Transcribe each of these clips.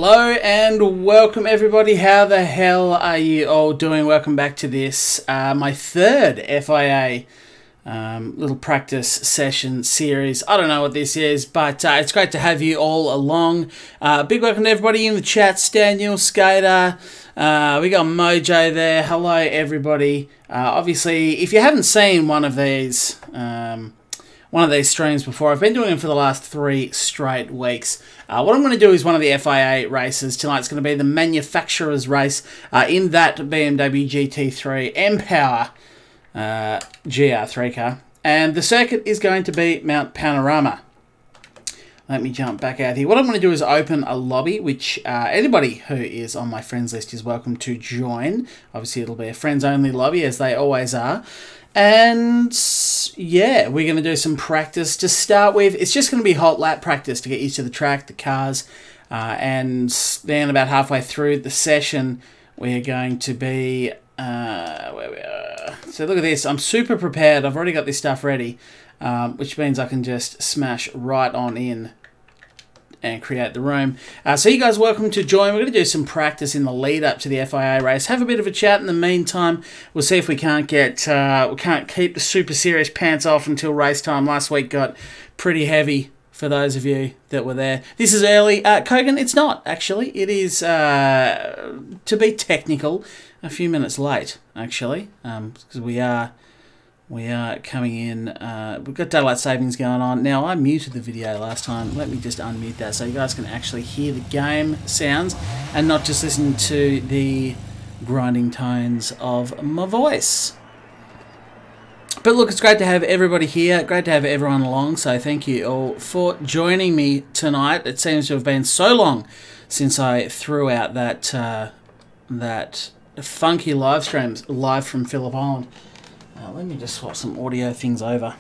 Hello and welcome everybody. How the hell are you all doing? Welcome back to this, my third FIA little practice session series. I don't know what this is, but it's great to have you all along. Big welcome to everybody in the chats. Daniel, Skater, we got Mojo there. Hello everybody. Obviously, if you haven't seen one of these streams before, I've been doing them for the last 3 straight weeks. What I'm going to do is one of the FIA races. Tonight's going to be the manufacturer's race in that BMW GT3 M-Power GR3 car. And the circuit is going to be Mount Panorama. Let me jump back out here. What I'm going to do is open a lobby, which anybody who is on my friends list is welcome to join. Obviously, it'll be a friends-only lobby, as they always are. And yeah, we're going to do some practice to start with. It's just going to be hot lap practice to get used to the track, the cars, and then about halfway through the session, we're going to be where we are. So look at this. I'm super prepared. I've already got this stuff ready, which means I can just smash right on in and create the room. So you guys are welcome to join. We're going to do some practice in the lead up to the FIA race. Have a bit of a chat in the meantime. We'll see if we can't get we can't keep the super serious pants off until race time. Last week got pretty heavy for those of you that were there. This is early. Kogan, it's not actually. It is to be technical, a few minutes late actually, because we are coming in. We've got daylight savings going on. Now, I muted the video last time. Let me just unmute that so you guys can actually hear the game sounds and not just listen to the grinding tones of my voice. But look, it's great to have everybody here. Great to have everyone along. So thank you all for joining me tonight. It seems to have been so long since I threw out that funky live streams live from Phillip Island. Let me just swap some audio things over.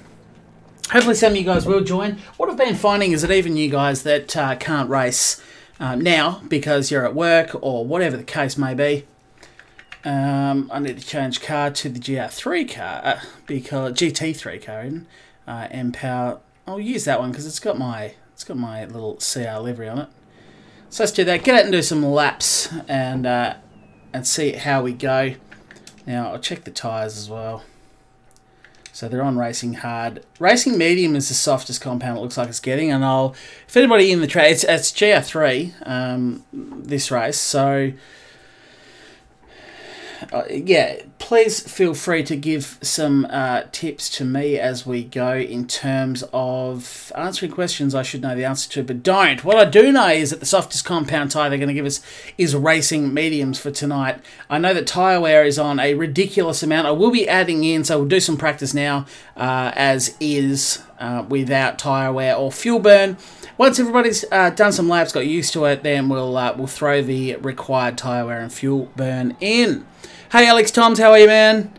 Hopefully some of you guys will join. What I've been finding is that even you guys that can't race now because you're at work or whatever the case may be, I need to change car to the GR3 car, because GT3 car in M-Power. I'll use that one because it's got my little CR livery on it. So let's do that. Get out and do some laps and see how we go. Now I'll check the tyres as well. So they're on racing hard. Racing medium is the softest compound it looks like it's getting. And if anybody in the track, it's GR3 this race. So yeah, please feel free to give some tips to me as we go in terms of answering questions I should know the answer to, but don't. What I do know is that the softest compound tyre they're going to give us is racing mediums for tonight. I know that tyre wear is on a ridiculous amount. I will be adding in, so we'll do some practice now as is without tyre wear or fuel burn. Once everybody's done some laps, got used to it, then we'll throw the required tyre wear and fuel burn in. Hey Alex Toms, how are you, man?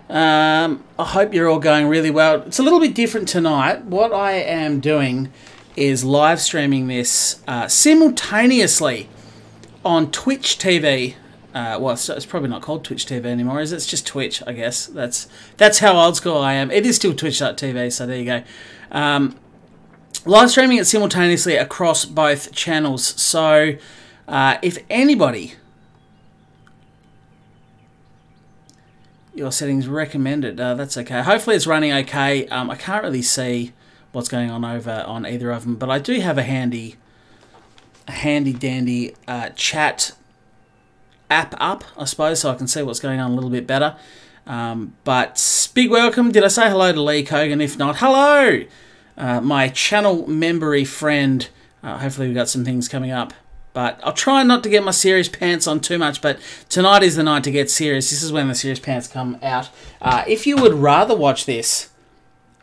I hope you're all going really well. It's a little bit different tonight. What I am doing is live streaming this simultaneously on Twitch TV. Well, it's probably not called Twitch TV anymore, is it? It's just Twitch, I guess. That's how old school I am. It is still Twitch.tv, so there you go. Live streaming it simultaneously across both channels. So if anybody... Your settings recommended. That's okay. Hopefully it's running okay. I can't really see what's going on over on either of them, but I do have a handy dandy chat app up, I suppose, so I can see what's going on a little bit better. But big welcome. Did I say hello to Lee Kogan? If not, hello, my channel membery friend. Hopefully we've got some things coming up. But I'll try not to get my serious pants on too much, but tonight is the night to get serious. This is when the serious pants come out. If you would rather watch this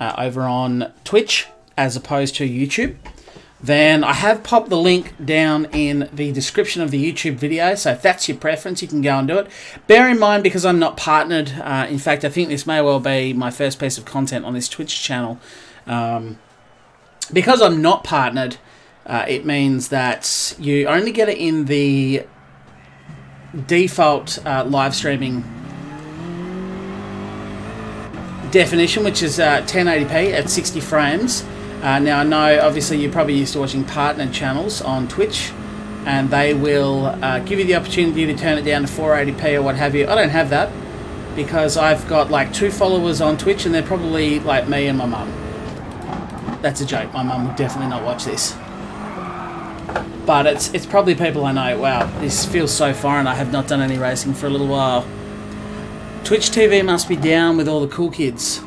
over on Twitch as opposed to YouTube, then I have popped the link down in the description of the YouTube video. So if that's your preference, you can go and do it. Bear in mind, because I'm not partnered, in fact, I think this may well be my first piece of content on this Twitch channel. Because I'm not partnered, it means that you only get it in the default live streaming definition, which is 1080p at 60 frames. Now, I know, obviously, you're probably used to watching partnered channels on Twitch, and they will give you the opportunity to turn it down to 480p or what have you. I don't have that because I've got like 2 followers on Twitch, and they're probably like me and my mum. That's a joke. My mum would definitely not watch this. But it's probably people I know. Wow, this feels so foreign. I have not done any racing for a little while. Twitch TV must be down with all the cool kids.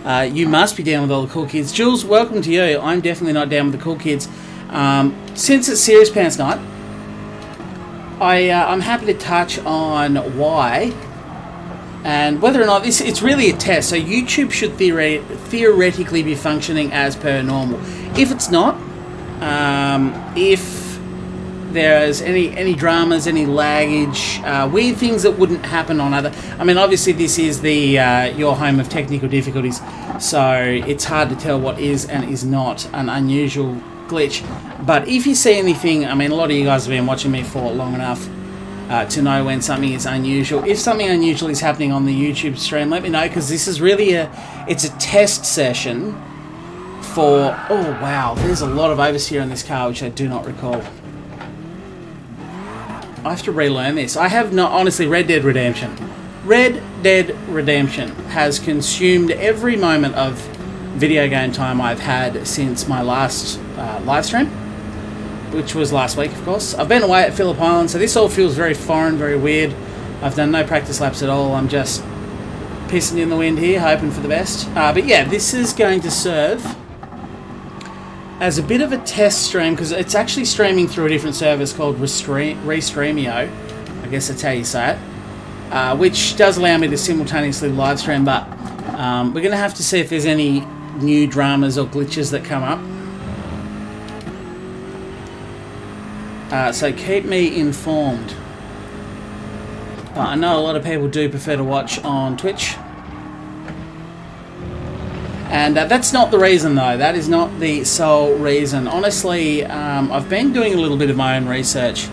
You must be down with all the cool kids. Jules, welcome to you. I'm definitely not down with the cool kids. Since it's Serious Pants Night, I'm happy to touch on why and whether or not it's really a test. So YouTube should theoretically be functioning as per normal. If it's not, if there's any dramas, any laggage, weird things that wouldn't happen on other... I mean, obviously this is the your home of technical difficulties, so it's hard to tell what is and is not an unusual glitch. But if you see anything, I mean, a lot of you guys have been watching me for long enough to know when something is unusual. If something unusual is happening on the YouTube stream, let me know, because this is really it's a test session for... Oh wow, there's a lot of oversteer in this car which I do not recall. I have to relearn this. I have not, honestly, Red Dead Redemption. Red Dead Redemption has consumed every moment of video game time I've had since my last live stream, which was last week, of course. I've been away at Phillip Island, so this all feels very foreign, very weird. I've done no practice laps at all. I'm just pissing in the wind here, hoping for the best. But yeah, this is going to serve as a bit of a test stream, because it's actually streaming through a different service called Restreamio. I guess that's how you say it. Which does allow me to simultaneously live stream, but we're going to have to see if there's any new dramas or glitches that come up. So keep me informed. I know a lot of people do prefer to watch on Twitch. And that's not the reason, though. That is not the sole reason. Honestly, I've been doing a little bit of my own research.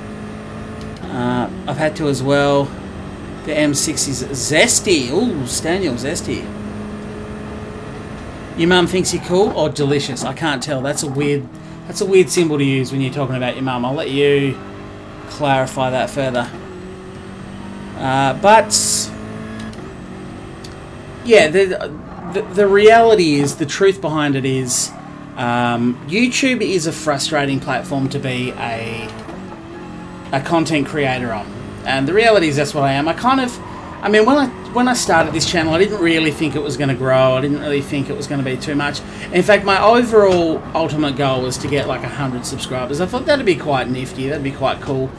I've had to as well. The M6 is zesty. Ooh, Staniel, zesty. Your mum thinks you're cool or delicious? I can't tell. That's a weird symbol to use when you're talking about your mum. I'll let you clarify that further. But yeah, the reality is, the truth behind it is, YouTube is a frustrating platform to be a content creator on. And the reality is that's what I am. I mean, when I started this channel, I didn't really think it was going to grow. I didn't really think it was going to be too much. In fact, my overall ultimate goal was to get like 100 subscribers. I thought that'd be quite nifty. That'd be quite cool.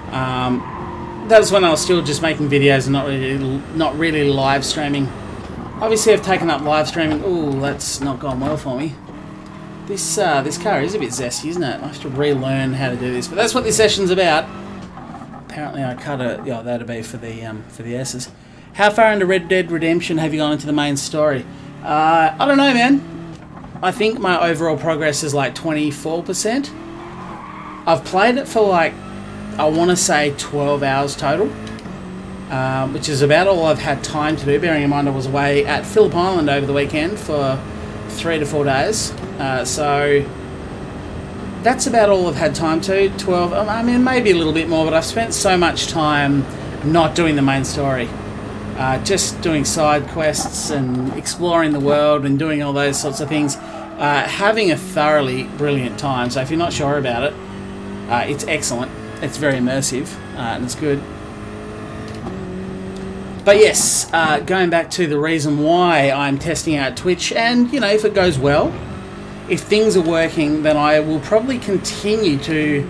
That was when I was still just making videos and not really live streaming. Obviously, I've taken up live streaming. Ooh, that's not gone well for me. This car is a bit zesty, isn't it? I have to relearn how to do this, but that's what this session's about. Apparently, I cut it. Yeah, that'll be for the S's. How far into Red Dead Redemption have you gone into the main story? I don't know, man. I think my overall progress is like 24%. I've played it for like, I want to say 12 hours total. Which is about all I've had time to do, bearing in mind I was away at Phillip Island over the weekend for 3 to 4 days. So that's about all I've had time to. 12, I mean, maybe a little bit more, but I've spent so much time not doing the main story. Just doing side quests and exploring the world and doing all those sorts of things. Having a thoroughly brilliant time. So if you're not sure about it, it's excellent. It's very immersive and it's good. But yes, going back to the reason why I'm testing out Twitch, and, you know, if it goes well, if things are working, then I will probably continue to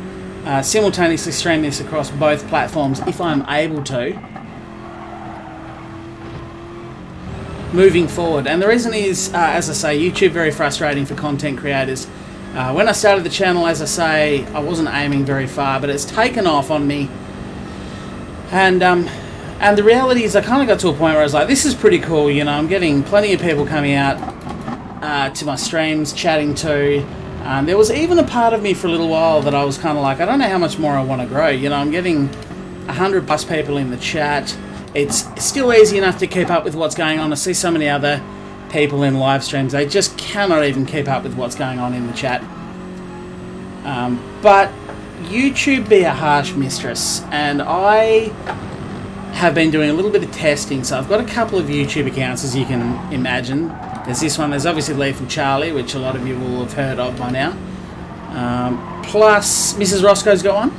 simultaneously stream this across both platforms if I'm able to, moving forward. And the reason is, as I say, YouTube very frustrating for content creators. When I started the channel, as I say, I wasn't aiming very far, but it's taken off on me. And the reality is I kind of got to a point where I was like, this is pretty cool, you know, I'm getting plenty of people coming out to my streams, chatting to. There was even a part of me for a little while that I was kind of like, I don't know how much more I want to grow. You know, I'm getting 100+ people in the chat. It's still easy enough to keep up with what's going on. I see so many other people in live streams, they just cannot even keep up with what's going on in the chat. But YouTube be a harsh mistress, and I have been doing a little bit of testing. So I've got a couple of YouTube accounts, as you can imagine. There's this one, there's obviously Lethal Charlie, which a lot of you will have heard of by now. Plus Mrs. Roscoe's got one.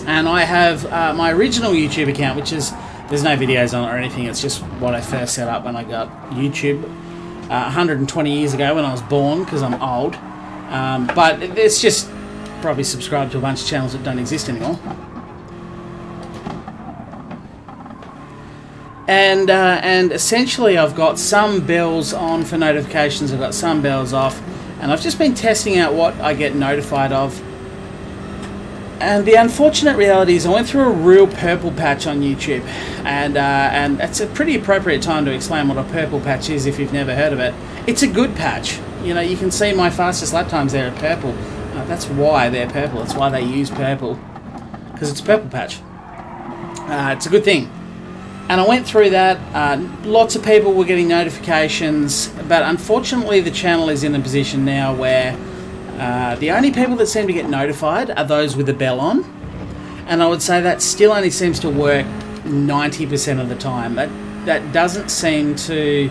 And I have my original YouTube account, which is, there's no videos on it or anything, it's just what I first set up when I got YouTube 120 years ago when I was born, because I'm old. But it's just probably subscribed to a bunch of channels that don't exist anymore. And essentially I've got some bells on for notifications, I've got some bells off, and I've just been testing out what I get notified of. And the unfortunate reality is I went through a real purple patch on YouTube, and it's a pretty appropriate time to explain what a purple patch is if you've never heard of it. It's a good patch. You know, you can see my fastest lap times there are purple. That's why they're purple. That's why they use purple, because it's a purple patch. It's a good thing. And I went through that. Lots of people were getting notifications, but unfortunately the channel is in a position now where the only people that seem to get notified are those with a bell on, and I would say that still only seems to work 90% of the time. That doesn't seem to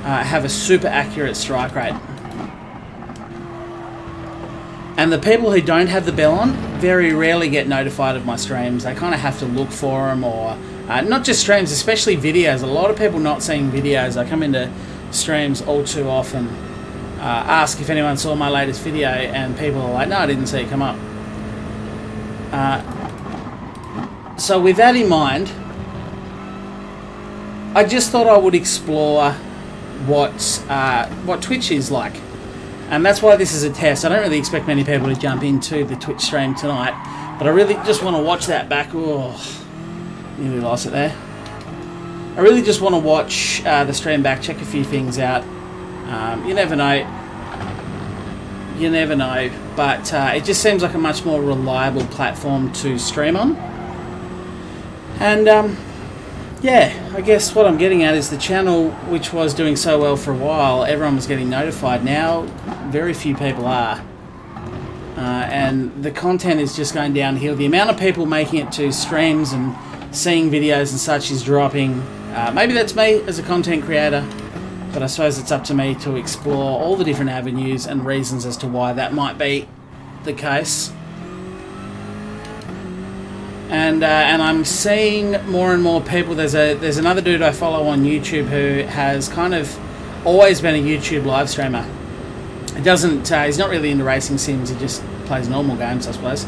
have a super accurate strike rate. And the people who don't have the bell on very rarely get notified of my streams. They kind of have to look for them, or not just streams, especially videos. A lot of people not seeing videos. I come into streams all too often, ask if anyone saw my latest video, and people are like, no, I didn't see it come up. So with that in mind, I just thought I would explore what Twitch is like. And that's why this is a test. I don't really expect many people to jump into the Twitch stream tonight, but I really just want to watch that back. Oh, nearly lost it there. I really just want to watch the stream back, check a few things out. You never know. You never know. But it just seems like a much more reliable platform to stream on. And yeah, I guess what I'm getting at is the channel, which was doing so well for a while, everyone was getting notified. Now, very few people are. And the content is just going downhill. The amount of people making it to streams and seeing videos and such is dropping. Maybe that's me as a content creator, but I suppose it's up to me to explore all the different avenues and reasons as to why that might be the case. And I'm seeing more and more people. There's another dude I follow on YouTube who has kind of always been a YouTube live streamer. He doesn't. He's not really into racing sims. He just plays normal games, I suppose.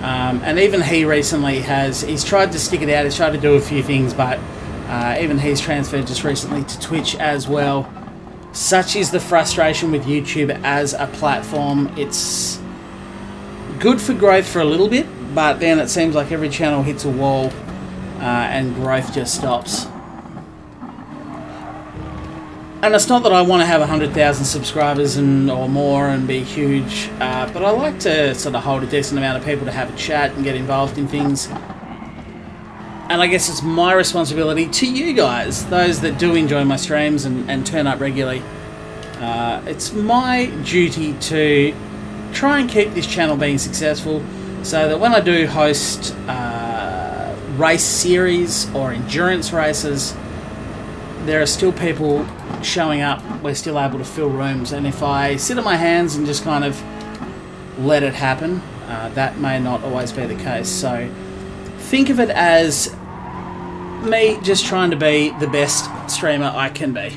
And even he recently he's tried to stick it out. He's tried to do a few things, but even he's transferred just recently to Twitch as well. Such is the frustration with YouTube as a platform. It's good for growth for a little bit, but then it seems like every channel hits a wall and growth just stops. And it's not that I want to have 100,000 subscribers or more and be huge, but I like to sort of hold a decent amount of people to have a chat and get involved in things. And I guess it's my responsibility to you guys, those that do enjoy my streams and turn up regularly. It's my duty to try and keep this channel being successful, so that when I do host race series or endurance races, there are still people showing up. We're still able to fill rooms, and if I sit on my hands and just kind of let it happen, that may not always be the case. So think of it as me just trying to be the best streamer I can be,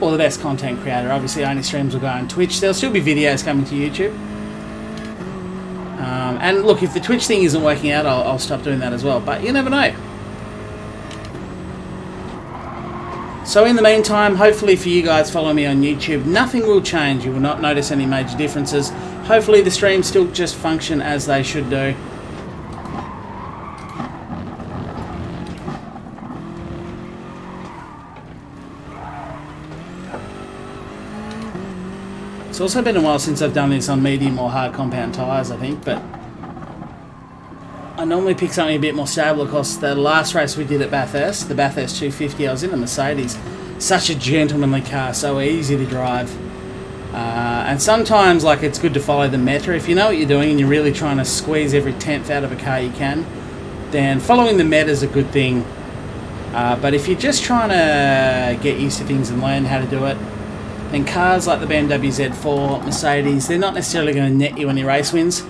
or the best content creator. Obviously only streams will go on Twitch. There'll still be videos coming to YouTube. And look, if the Twitch thing isn't working out, I'll stop doing that as well, but you never know. So in the meantime, hopefully for you guys following me on YouTube, nothing will change. You will not notice any major differences. Hopefully the streams still just function as they should do. It's also been a while since I've done this on medium or hard compound tyres, I think, but I normally pick something a bit more stable. Of course, the last race we did at Bathurst, the Bathurst 250, I was in a Mercedes. Such a gentlemanly car, so easy to drive. And sometimes, like, it's good to follow the meta. If you know what you're doing and you're really trying to squeeze every 10th out of a car you can, then following the meta is a good thing. But if you're just trying to get used to things and learn how to do it, then cars like the BMW Z4, Mercedes, they're not necessarily going to net you any race wins,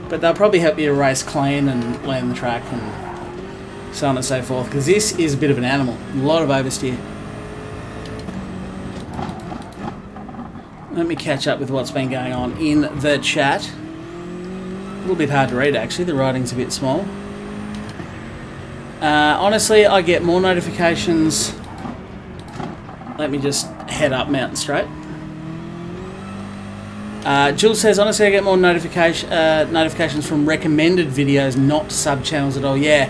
but they'll probably help you race clean and learn the track and so on and so forth, because this is a bit of an animal. A lot of oversteer. Let me catch up with what's been going on in the chat. A little bit hard to read, actually. The writing's a bit small. Honestly, I get more notifications. Let me just head up Mountain Straight. Jules says, honestly, I get more notifications from recommended videos, not sub-channels at all. Yeah.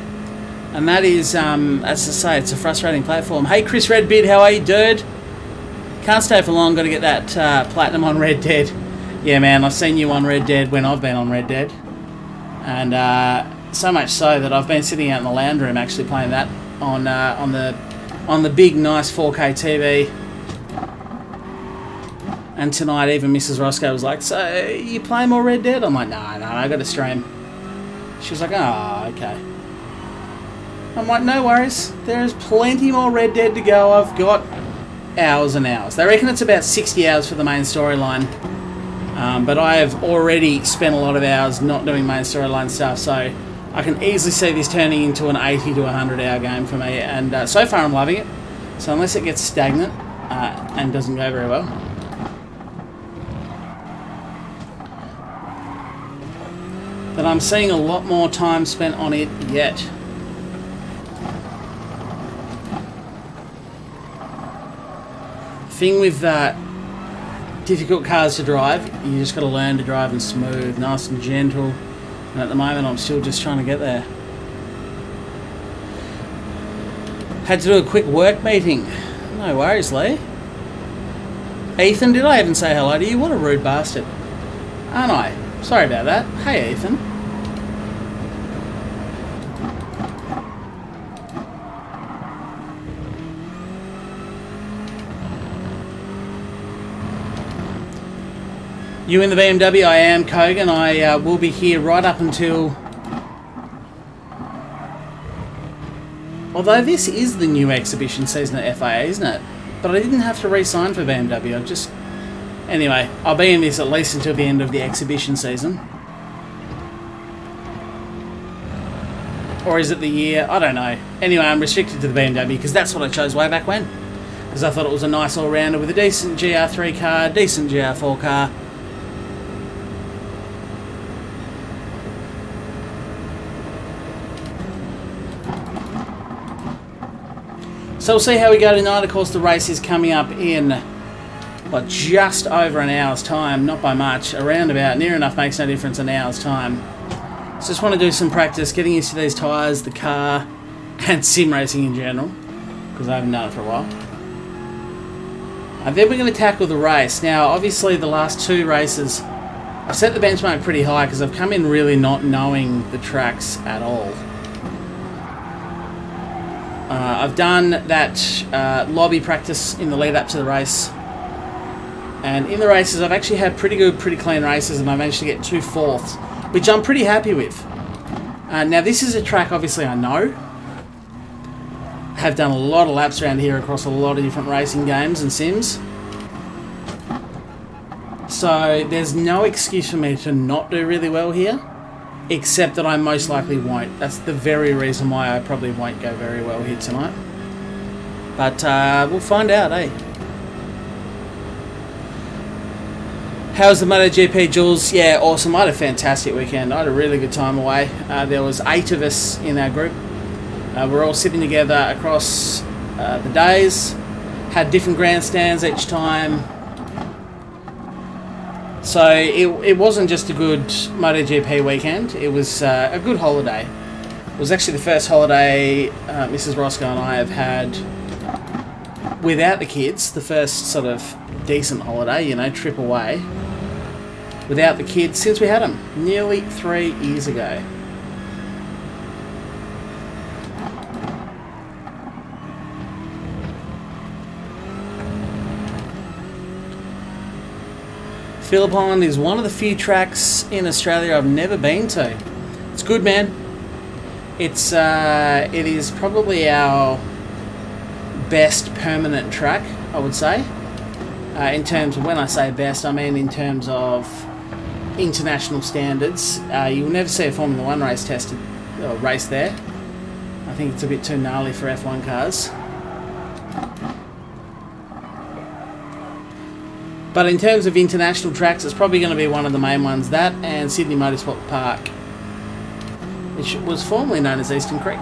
And that is, as I say, it's a frustrating platform. Hey, Chris Redbeard, how are you, dude? Can't stay for long, got to get that platinum on Red Dead. Yeah, man, I've seen you on Red Dead when I've been on Red Dead. And so much so that I've been sitting out in the lounge room actually playing that on the big, nice 4K TV. And tonight even Mrs. Rosco was like, so you play more Red Dead? I'm like, no, I got to stream. She was like, oh, okay. I'm like, no worries. There is plenty more Red Dead to go. I've got hours and hours. They reckon it's about 60 hours for the main storyline. But I have already spent a lot of hours not doing main storyline stuff, so I can easily see this turning into an 80 to 100 hour game for me. And so far I'm loving it. So unless it gets stagnant and doesn't go very well. But I'm seeing a lot more time spent on it yet. Thing with difficult cars to drive, you just got to learn to drive them smooth, nice and gentle. And at the moment, I'm still just trying to get there. Had to do a quick work meeting. No worries, Lee. Ethan, did I even say hello to you? What a rude bastard. Aren't I? Sorry about that. Hey, Ethan. You in the BMW? I am, Kogan. I will be here right up until... Although this is the new exhibition season at FIA, isn't it? But I didn't have to re-sign for BMW. I've just... Anyway, I'll be in this at least until the end of the exhibition season. Or is it the year? I don't know. Anyway, I'm restricted to the BMW because that's what I chose way back when. Because I thought it was a nice all-rounder with a decent GR3 car, decent GR4 car. So we'll see how we go tonight. Of course, the race is coming up in, well, just over an hour's time. Not by much. Around about, near enough makes no difference, an hour's time. So just want to do some practice, getting used to these tyres, the car, and sim racing in general. Because I haven't done it for a while. And then we're going to tackle the race. Now, obviously, the last two races, I've set the benchmark pretty high because I've come in really not knowing the tracks at all. I've done that lobby practice in the lead up to the race, and in the races I've actually had pretty good, pretty clean races, and I managed to get 2 fourths, which I'm pretty happy with. Now this is a track obviously I know. I have done a lot of laps around here across a lot of different racing games and sims, so there's no excuse for me to not do really well here. Except that I most likely won't. That's the very reason why I probably won't go very well here tonight. But we'll find out, eh? How's the MotoGP, Jules? Yeah, awesome. I had a fantastic weekend. I had a really good time away. There was 8 of us in our group. We're all sitting together across the days. Had different grandstands each time. So it wasn't just a good MotoGP weekend, it was a good holiday. It was actually the first holiday Mrs. Rosco and I have had without the kids, the first sort of decent holiday, you know, trip away, without the kids since we had them, nearly 3 years ago. Phillip Island is one of the few tracks in Australia I've never been to. It's good, man. It is probably our best permanent track, I would say. In terms of, when I say best, I mean in terms of international standards. You'll never see a Formula 1 race tested or race there. I think it's a bit too gnarly for F1 cars. But in terms of international tracks, it's probably going to be one of the main ones. That and Sydney Motorsport Park, which was formerly known as Eastern Creek.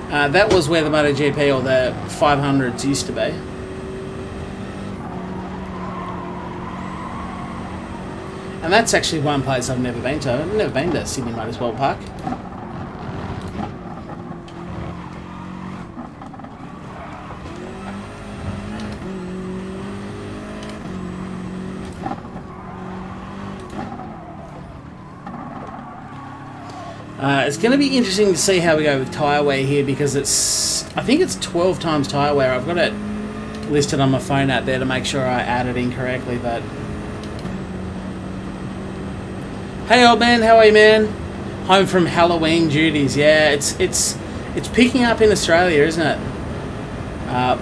That was where the MotoGP or the 500s used to be. And that's actually one place I've never been to. I've never been to Sydney Motorsport Park. It's going to be interesting to see how we go with tyre wear here, because I think it's 12 times tyre wear. I've got it listed on my phone out there to make sure I add it in correctly, but... Hey old man, how are you, man? Home from Halloween duties. Yeah, it's picking up in Australia, isn't it?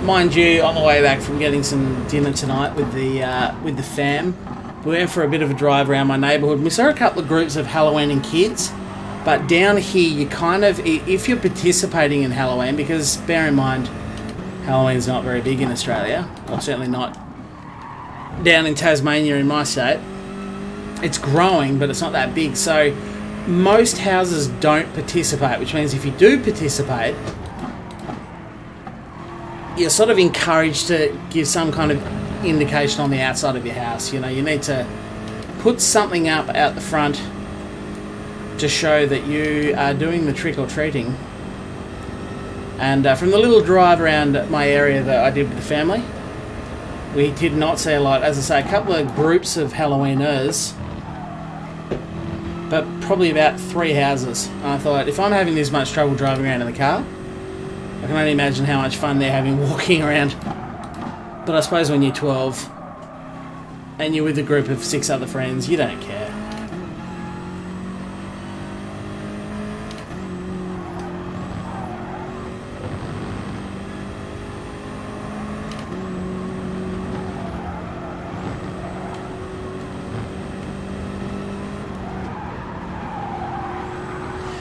Mind you, on the way back from getting some dinner tonight with the fam, we went for a bit of a drive around my neighbourhood. We saw a couple of groups of Halloween kids. But down here, you kind of, if you're participating in Halloween, because bear in mind, Halloween's not very big in Australia, or certainly not down in Tasmania in my state. It's growing, but it's not that big. So most houses don't participate, which means if you do participate, you're sort of encouraged to give some kind of indication on the outside of your house. You know, you need to put something up out the front to show that you are doing the trick-or-treating. And from the little drive around my area that I did with the family, we did not see a lot. As I say, a couple of groups of Halloweeners, but probably about 3 houses. And I thought, if I'm having this much trouble driving around in the car, I can only imagine how much fun they're having walking around. But I suppose when you're 12 and you're with a group of 6 other friends, you don't care.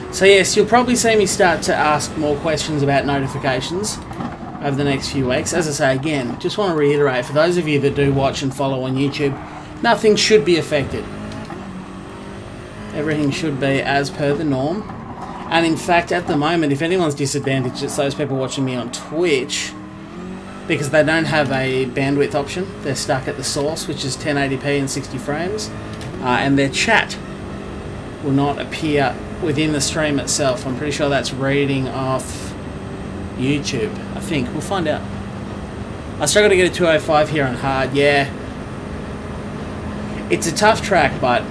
So yes, you'll probably see me start to ask more questions about notifications over the next few weeks. As I say, again, just want to reiterate, for those of you that do watch and follow on YouTube, nothing should be affected. Everything should be as per the norm. And in fact, at the moment, if anyone's disadvantaged, it's those people watching me on Twitch, because they don't have a bandwidth option. They're stuck at the source, which is 1080p and 60 frames, and their chat will not appear within the stream itself. I'm pretty sure that's reading off YouTube, I think. We'll find out. I struggle to get a 205 here on hard. Yeah, it's a tough track, but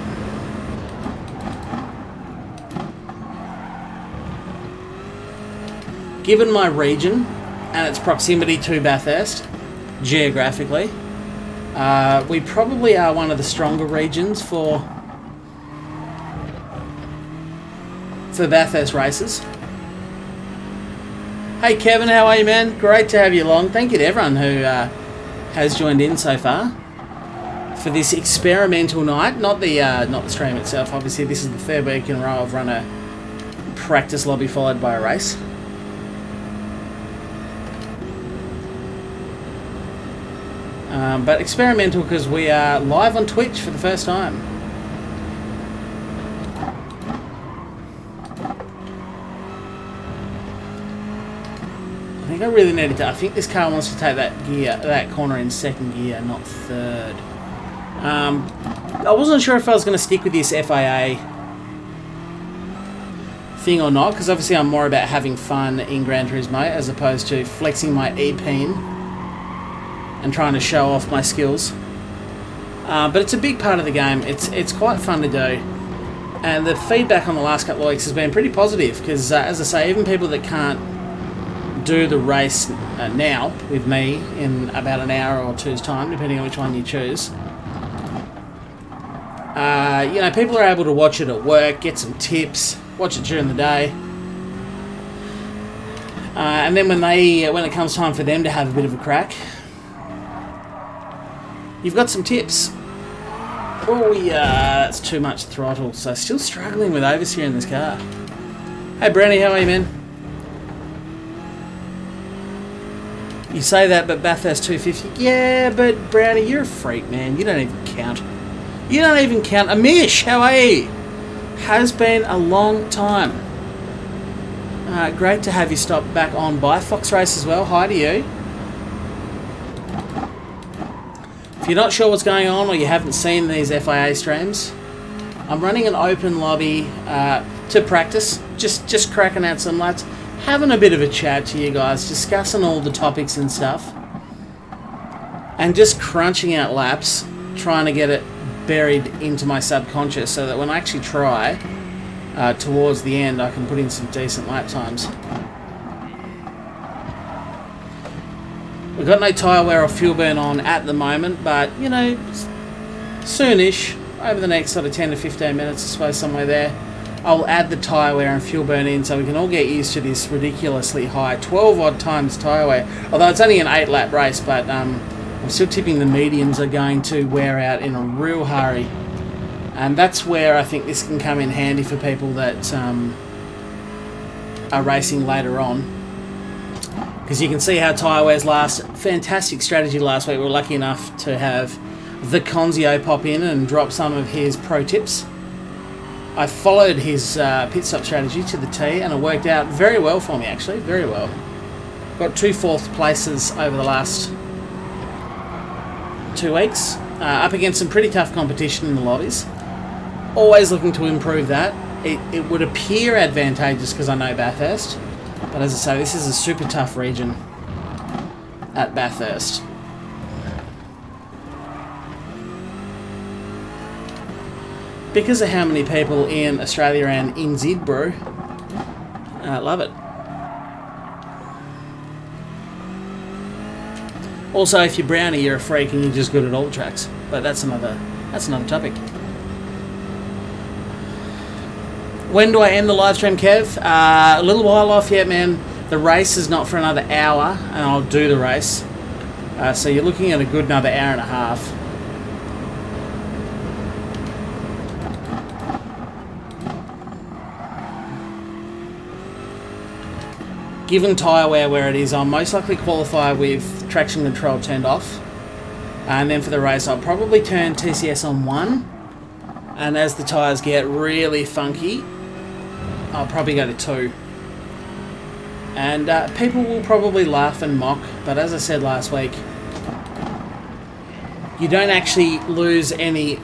given my region and its proximity to Bathurst geographically, we probably are one of the stronger regions for Bathurst races. Hey Kevin, how are you, man? Great to have you along. Thank you to everyone who has joined in so far for this experimental night. Not the stream itself. Obviously, this is the third week in a row I've run a practice lobby followed by a race. But experimental because we are live on Twitch for the first time. I really needed to. I think this car wants to take that corner in second gear, not third. I wasn't sure if I was going to stick with this FIA thing or not, because obviously I'm more about having fun in Gran Turismo as opposed to flexing my ep and trying to show off my skills. But it's a big part of the game. It's quite fun to do, and the feedback on the last couple of weeks has been pretty positive. Because as I say, even people that can't do the race now with me in about an hour or two's time, depending on which one you choose, you know, people are able to watch it at work, get some tips, watch it during the day, and then when it comes time for them to have a bit of a crack, you've got some tips. Oh yeah, it's too much throttle, so still struggling with oversteer in this car. Hey Brownie, how are you, man? You say that, but Bathurst 250. Yeah, but Brownie, you're a freak, man. You don't even count. You don't even count. Amish, how are you? Has been a long time. Great to have you stop back on by Fox Race as well. Hi to you. If you're not sure what's going on or you haven't seen these FIA streams, I'm running an open lobby to practice. Just cracking out some laps. Having a bit of a chat to you guys, discussing all the topics and stuff, and just crunching out laps, trying to get it buried into my subconscious so that when I actually try towards the end, I can put in some decent lap times. We've got no tyre wear or fuel burn on at the moment, but you know, soonish, over the next sort of 10 to 15 minutes, I suppose, somewhere there, I'll add the tyre wear and fuel burn in so we can all get used to this ridiculously high 12 odd times tyre wear. Although it's only an 8 lap race, but I'm still tipping the mediums are going to wear out in a real hurry. And that's where I think this can come in handy for people that are racing later on. Because you can see how tyre wears last. Fantastic strategy last week. We were lucky enough to have the Conzio pop in and drop some of his pro tips. I followed his pit stop strategy to the T, and it worked out very well for me, actually, very well. Got 2 4th places over the last 2 weeks, up against some pretty tough competition in the lobbies. Always looking to improve that. It would appear advantageous because I know Bathurst, but as I say, this is a super tough region at Bathurst. Because of how many people in Australia and in Zidbro love it. Also, if you're Brownie, you're a freak and you're just good at all tracks. But that's another topic. When do I end the live stream, Kev? A little while off yet, man. The race is not for another hour, and I'll do the race. So you're looking at a good another hour and a half. Given tyre wear where it is, I'll most likely qualify with traction control turned off. And then for the race, I'll probably turn TCS on 1. And as the tyres get really funky, I'll probably go to 2. And people will probably laugh and mock, but as I said last week, you don't actually lose any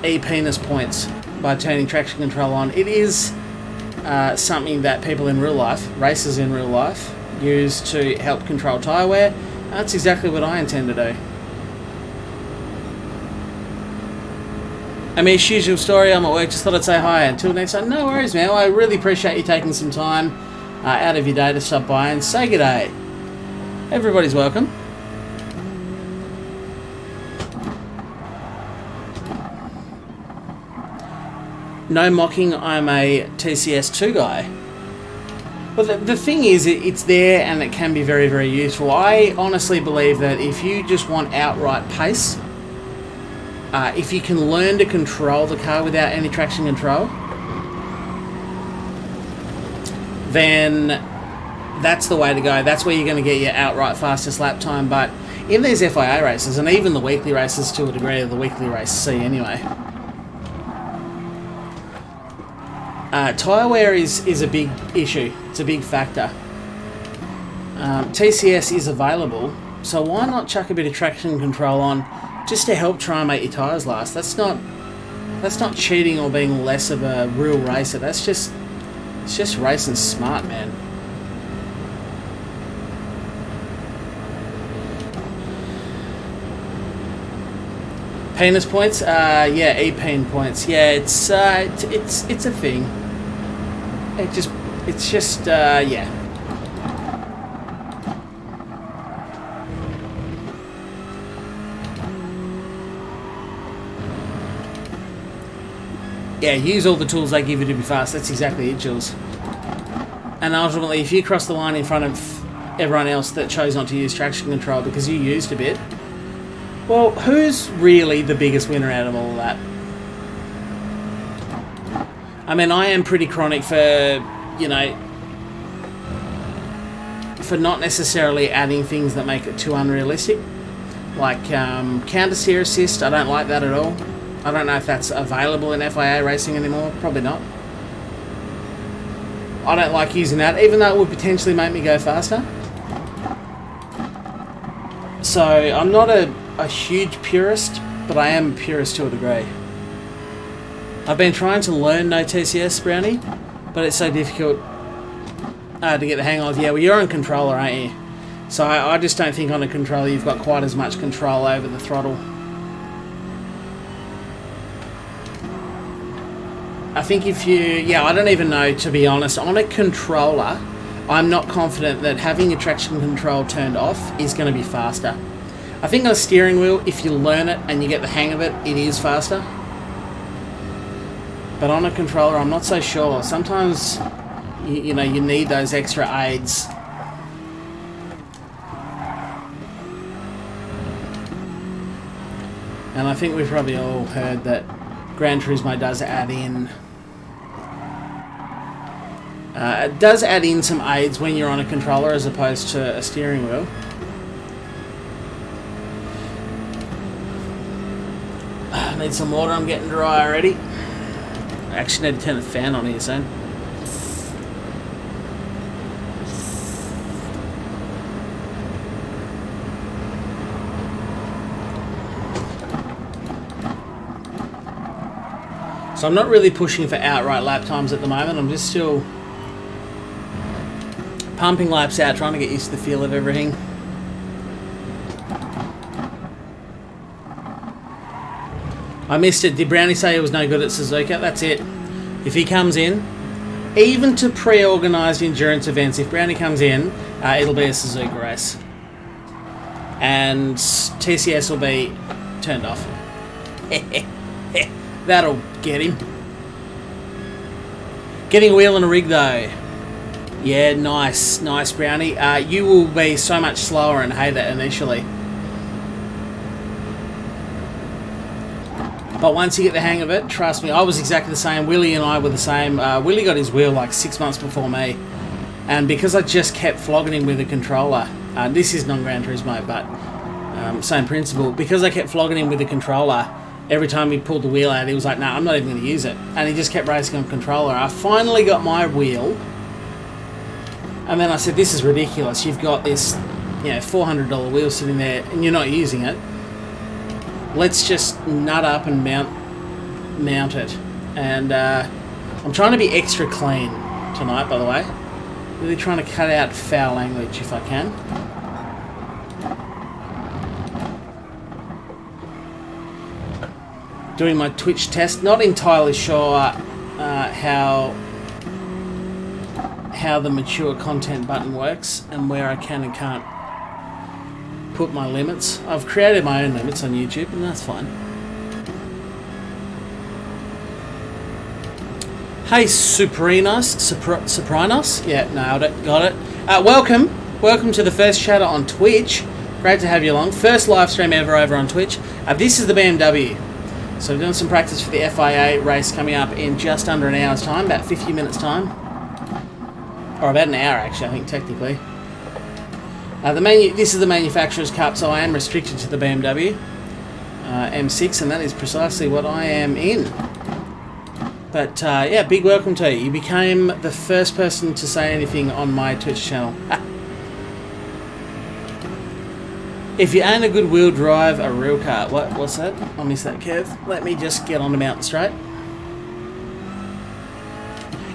e-penis points by turning traction control on. It is something that people in real life, racers in real life, use to help control tyre wear. That's exactly what I intend to do. Amish, usual story, I'm at work, just thought I'd say hi. Until next time, no worries, man. I really appreciate you taking some time out of your day to stop by and say g'day. Everybody's welcome. No mocking, I'm a TCS2 guy. But the thing is, it's there and it can be very, very useful. I honestly believe that if you just want outright pace, if you can learn to control the car without any traction control, then that's the way to go. That's where you're going to get your outright fastest lap time. But in these FIA races, and even the weekly races to a degree, the weekly race C anyway, tyre wear is a big issue. It's a big factor. TCS is available, so why not chuck a bit of traction control on just to help try and make your tyres last? That's not cheating or being less of a real racer. It's just racing smart, man. Penis points? Yeah, e-pen points. Yeah, it's a thing. It's just yeah. Yeah, use all the tools they give you to be fast. That's exactly it, Jules. And ultimately, if you cross the line in front of everyone else that chose not to use traction control because you used a bit, well, who's really the biggest winner out of all of that? I mean, I am pretty chronic for, you know, for not necessarily adding things that make it too unrealistic. Like counter steer assist, I don't like that at all. I don't know if that's available in FIA racing anymore. Probably not. I don't like using that, even though it would potentially make me go faster. So I'm not a huge purist, but I am a purist to a degree. I've been trying to learn no TCS, Brownie, but it's so difficult to get the hang of. Yeah, well, you're on controller, aren't you? So I just don't think on a controller you've got quite as much control over the throttle. I think if you... Yeah, I don't even know, to be honest. On a controller, I'm not confident that having your traction control turned off is going to be faster. I think on a steering wheel, if you learn it and you get the hang of it, it is faster. But on a controller, I'm not so sure. Sometimes, you know, you need those extra aids. And I think we've probably all heard that Gran Turismo does add in... it does add in some aids when you're on a controller as opposed to a steering wheel. I need some water, I'm getting dry already. I actually need to turn the fan on here soon. So I'm not really pushing for outright lap times at the moment. I'm just still pumping laps out, trying to get used to the feel of everything. I missed it. Did Brownie say he was no good at Suzuka? That's it. If he comes in, even to pre-organised endurance events, if Brownie comes in, it'll be a Suzuka race. And TCS will be turned off. That'll get him. Getting a wheel and a rig though. Yeah, nice. Nice, Brownie. You will be so much slower and hate it initially. But once you get the hang of it, trust me, I was exactly the same. Willie and I were the same. Willie got his wheel like 6 months before me. And because I just kept flogging him with a controller, this is non-Gran Turismo, but same principle. Because I kept flogging him with a controller, every time he pulled the wheel out, he was like, "No, I'm not even going to use it." And he just kept racing on controller. I finally got my wheel. And then I said, "This is ridiculous. You've got this, you know, $400 wheel sitting there and you're not using it. Let's just nut up and mount it." And I'm trying to be extra clean tonight, by the way. Really trying to cut out foul language if I can. Doing my Twitch test. Not entirely sure how the mature content button works and where I can and can't put my limits. I've created my own limits on YouTube and that's fine. Hey Sopranos, yeah, nailed it, got it. Welcome to the first chatter on Twitch. Great to have you along. First live stream ever over on Twitch. This is the BMW. So we're doing some practice for the FIA race coming up in just under an hour's time, about 50 minutes time. Or about an hour actually, I think technically. This is the manufacturer's cup, so I am restricted to the BMW M6, and that is precisely what I am in. But yeah, big welcome to you. You became the first person to say anything on my Twitch channel. If you own a good wheel drive, a real car. What's that? I missed that curve. Let me just get on the mountain straight.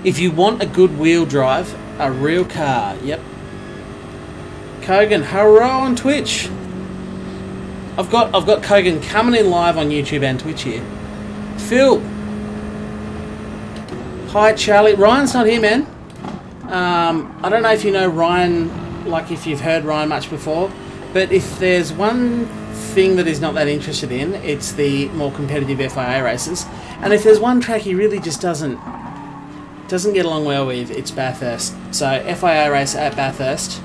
If you want a good wheel drive, a real car. Yep. Kogan, hello on Twitch. I've got Kogan coming in live on YouTube and Twitch here. Phil. Hi Charlie. Ryan's not here, man. I don't know if you know Ryan, like if you've heard Ryan much before, but if there's one thing that he's not that interested in. It's the more competitive FIA races. And if there's one track he really just doesn't get along well with, it's Bathurst. So FIA race at Bathurst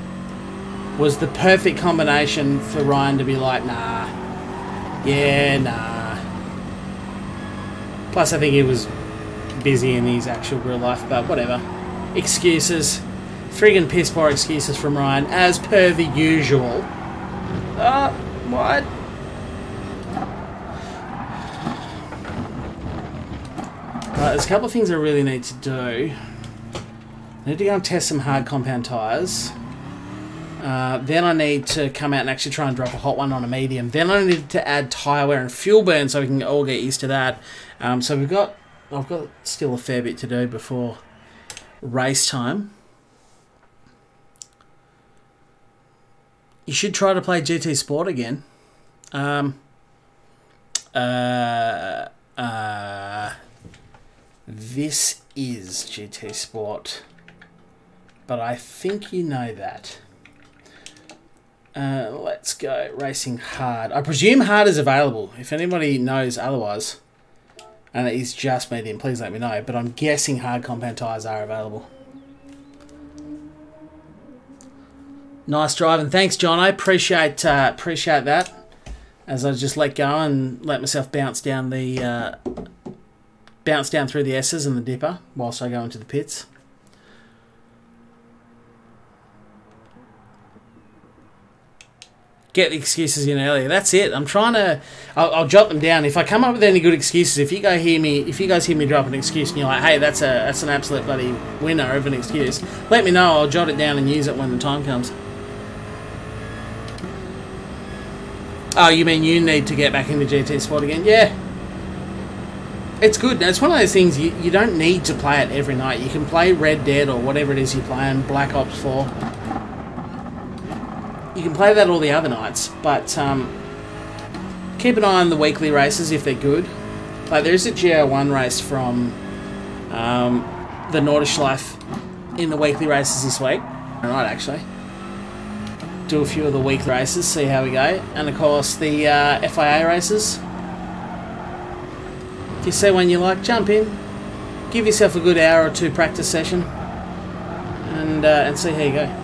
was the perfect combination for Ryan to be like, nah. Yeah, nah. Plus I think he was busy in his actual real life, but whatever. Excuses. Friggin' piss poor excuses from Ryan, as per the usual. What? Right, there's a couple of things I really need to do. I need to go and test some hard compound tyres. Then I need to come out and actually try and drop a hot one on a medium. Then I need to add tyre wear and fuel burn so we can all get used to that. So I've got still a fair bit to do before race time. You should try to play GT Sport again. This is GT Sport, but I think you know that. Let's go racing hard. I presume hard is available. If anybody knows otherwise, and it is just medium, please let me know. But I'm guessing hard compound tyres are available. Nice driving. Thanks, John. I appreciate that. As I just let go and let myself bounce down through the S's and the dipper whilst I go into the pits. Get the excuses in earlier. That's it. I'm trying to. I'll jot them down. If I come up with any good excuses, if you guys hear me drop an excuse and you're like, hey, that's an absolute bloody winner of an excuse, let me know. I'll jot it down and use it when the time comes. Oh, you mean you need to get back into GT Sport again? Yeah. It's good. It's one of those things you don't need to play it every night. You can play Red Dead or whatever it is you're playing, Black Ops 4. You can play that all the other nights, but keep an eye on the weekly races if they're good. Like there is a GR1 race from the Nordschleife in the weekly races this week. Alright, actually. Do a few of the weekly races, see how we go. And of course the FIA races. If you see one you like, jump in. Give yourself a good hour or two practice session. And see how you go.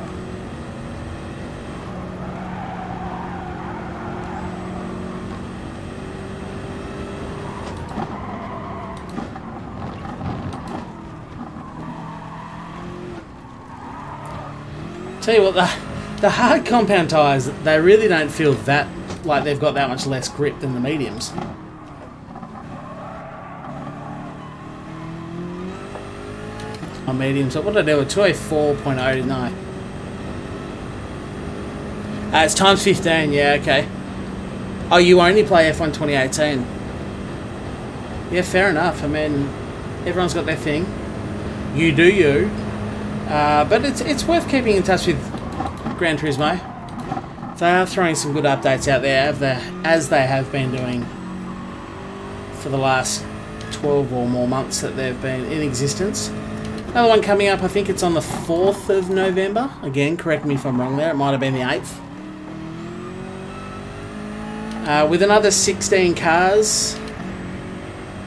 Tell you what, the hard compound tyres, they really don't feel that like they've got that much less grip than the mediums. On mediums, what did I do? A 204.0, didn't I? It's times 15, yeah, okay. Oh, you only play F1 2018. Yeah, fair enough. I mean, everyone's got their thing. You do you. But it's worth keeping in touch with Gran Turismo. They are throwing some good updates out there, as they have been doing for the last 12 or more months that they've been in existence. Another one coming up, I think it's on the 4th of November. Again, correct me if I'm wrong there, it might have been the 8th. With another 16 cars.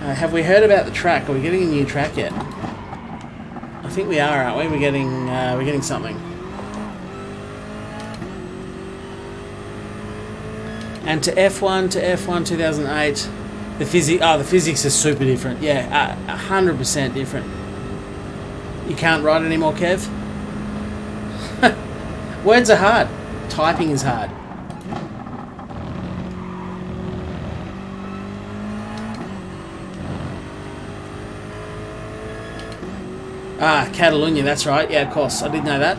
Have we heard about the track? Are we getting a new track yet? I think we are, aren't we? We're getting something. And to F1 2008, the physics is super different. Yeah, 100% different. You can't write anymore, Kev. Words are hard. Typing is hard. Catalunya, that's right. Yeah, of course. I did know that.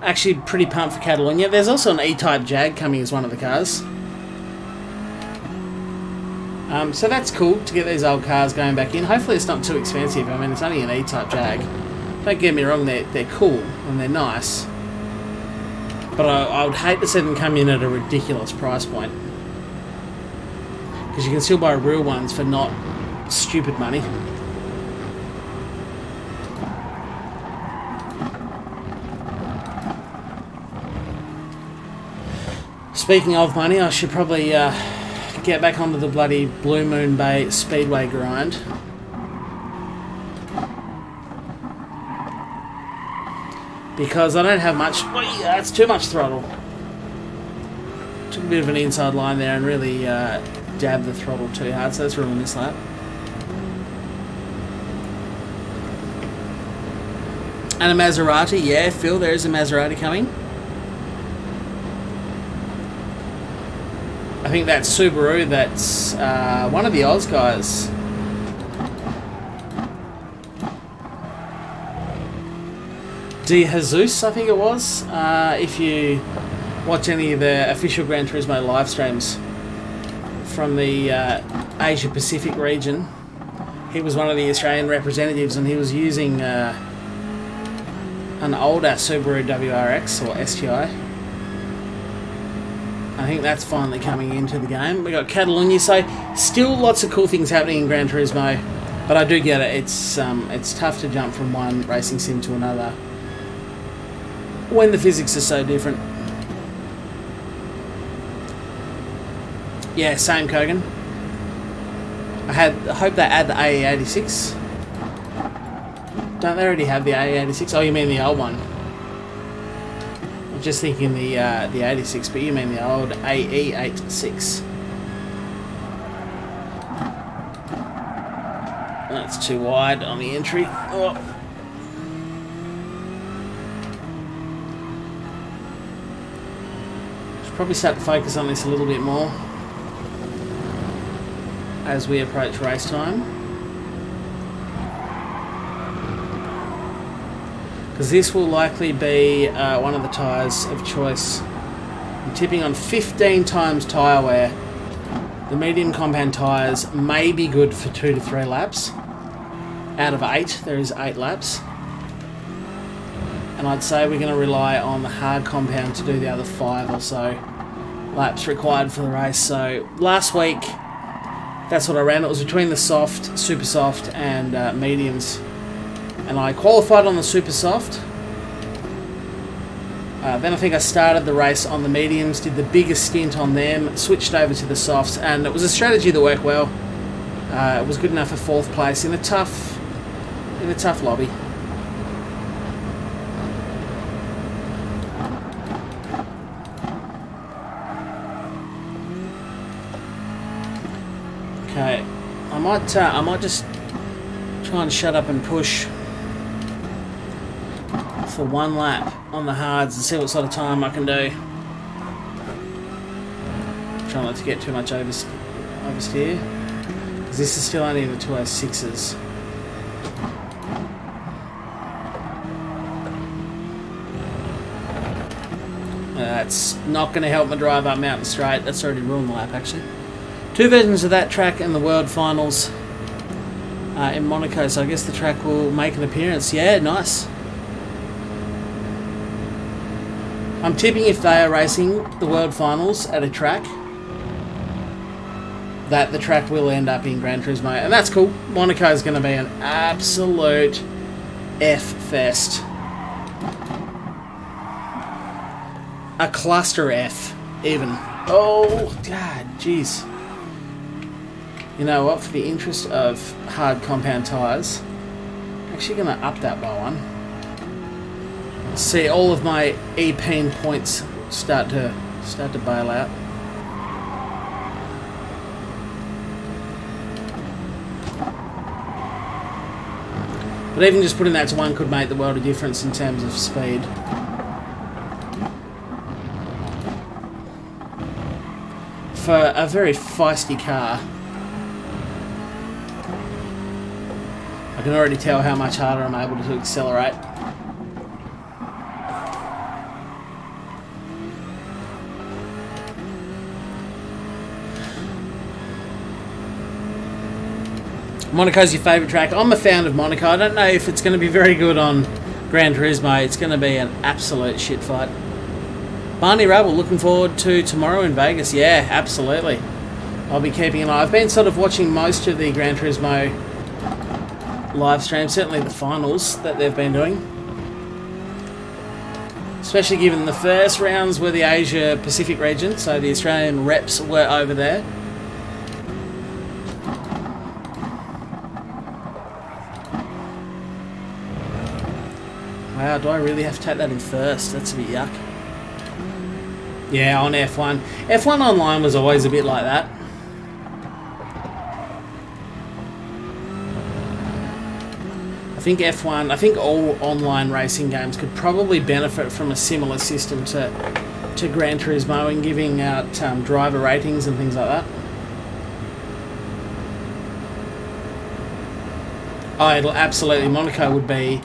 Actually, pretty pumped for Catalunya. There's also an E-Type Jag coming as one of the cars. So that's cool to get these old cars going back in. Hopefully it's not too expensive. I mean, it's only an E-Type Jag. Don't get me wrong, they're cool and they're nice. But I would hate to see them come in at a ridiculous price point. Because you can still buy real ones for not stupid money. Speaking of money, I should probably get back onto the bloody Blue Moon Bay Speedway grind. Because I don't have much... Well, yeah, it's too much throttle. Took a bit of an inside line there and really jabbed the throttle too hard, so that's ruined this lap. And a Maserati, yeah, Phil, there is a Maserati coming. I think that's Subaru, that's one of the Oz guys. De Jesus, I think it was. If you watch any of the official Gran Turismo live streams from the Asia Pacific region, he was one of the Australian representatives and he was using an older Subaru WRX or STI. I think that's finally coming into the game. We got Catalunya, so still lots of cool things happening in Gran Turismo, but I do get it. It's tough to jump from one racing sim to another when the physics are so different. Yeah, same Kogan. I hope they add the AE86. Don't they already have the AE86? Oh, you mean the old one? I'm just thinking the 86, but you mean the old AE86. That's too wide on the entry. Oh. Should probably start to focus on this a little bit more as we approach race time. Because this will likely be one of the tyres of choice. I'm tipping on 15 times tyre wear. The medium compound tyres may be good for 2 to 3 laps. Out of 8, there is 8 laps. And I'd say we're going to rely on the hard compound to do the other 5 or so laps required for the race. So last week, that's what I ran. It was between the soft, super soft and mediums. And I qualified on the super soft. Then I think I started the race on the mediums, did the biggest stint on them, switched over to the softs, and it was a strategy that worked well. It was good enough for 4th place in a tough lobby. Okay, I might just try and shut up and push for 1 lap on the hards and see what sort of time I can do. Try not to get too much oversteer, because this is still only in the 206s. That's not going to help my drive up Mountain Straight. That's already ruined the lap, actually. 2 versions of that track in the World Finals in Monaco, so I guess the track will make an appearance. Yeah, nice. I'm tipping if they are racing the World Finals at a track, that the track will end up in Gran Turismo, and that's cool. Monaco is going to be an absolute F-fest. A cluster F, even. Oh, God, jeez. You know what, for the interest of hard compound tyres, I'm actually going to up that by 1. See all of my EP points start to bail out. But even just putting that to 1 could make the world of difference in terms of speed. For a very feisty car, I can already tell how much harder I'm able to accelerate. Monaco's your favourite track. I'm a fan of Monaco. I don't know if it's going to be very good on Gran Turismo. It's going to be an absolute shit fight. Barney Rubble, looking forward to tomorrow in Vegas. Yeah, absolutely. I'll be keeping an eye. I've been sort of watching most of the Gran Turismo live streams, certainly the finals that they've been doing. Especially given the first rounds were the Asia Pacific region, so the Australian reps were over there. Wow, do I really have to take that in first? That's a bit yuck. Yeah, on F1. F1 online was always a bit like that. I think all online racing games could probably benefit from a similar system to Gran Turismo in giving out driver ratings and things like that. Oh, it'll absolutely. Monaco would be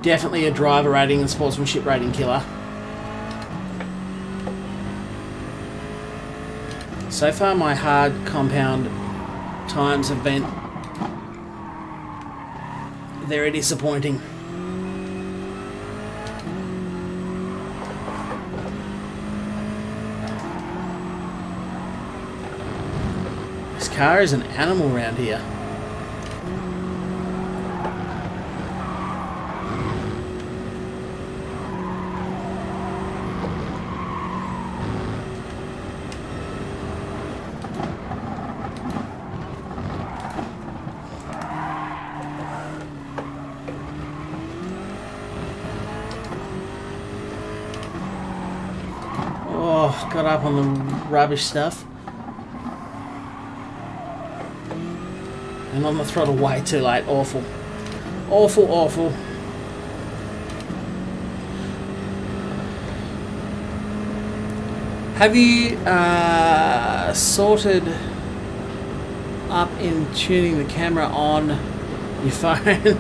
definitely a driver rating and sportsmanship rating killer. So far, my hard compound times have been very disappointing. This car is an animal around here. Oh, got up on the rubbish stuff. And on the throttle way too late. Awful. Awful, awful. Have you sorted up in tuning the camera on your phone?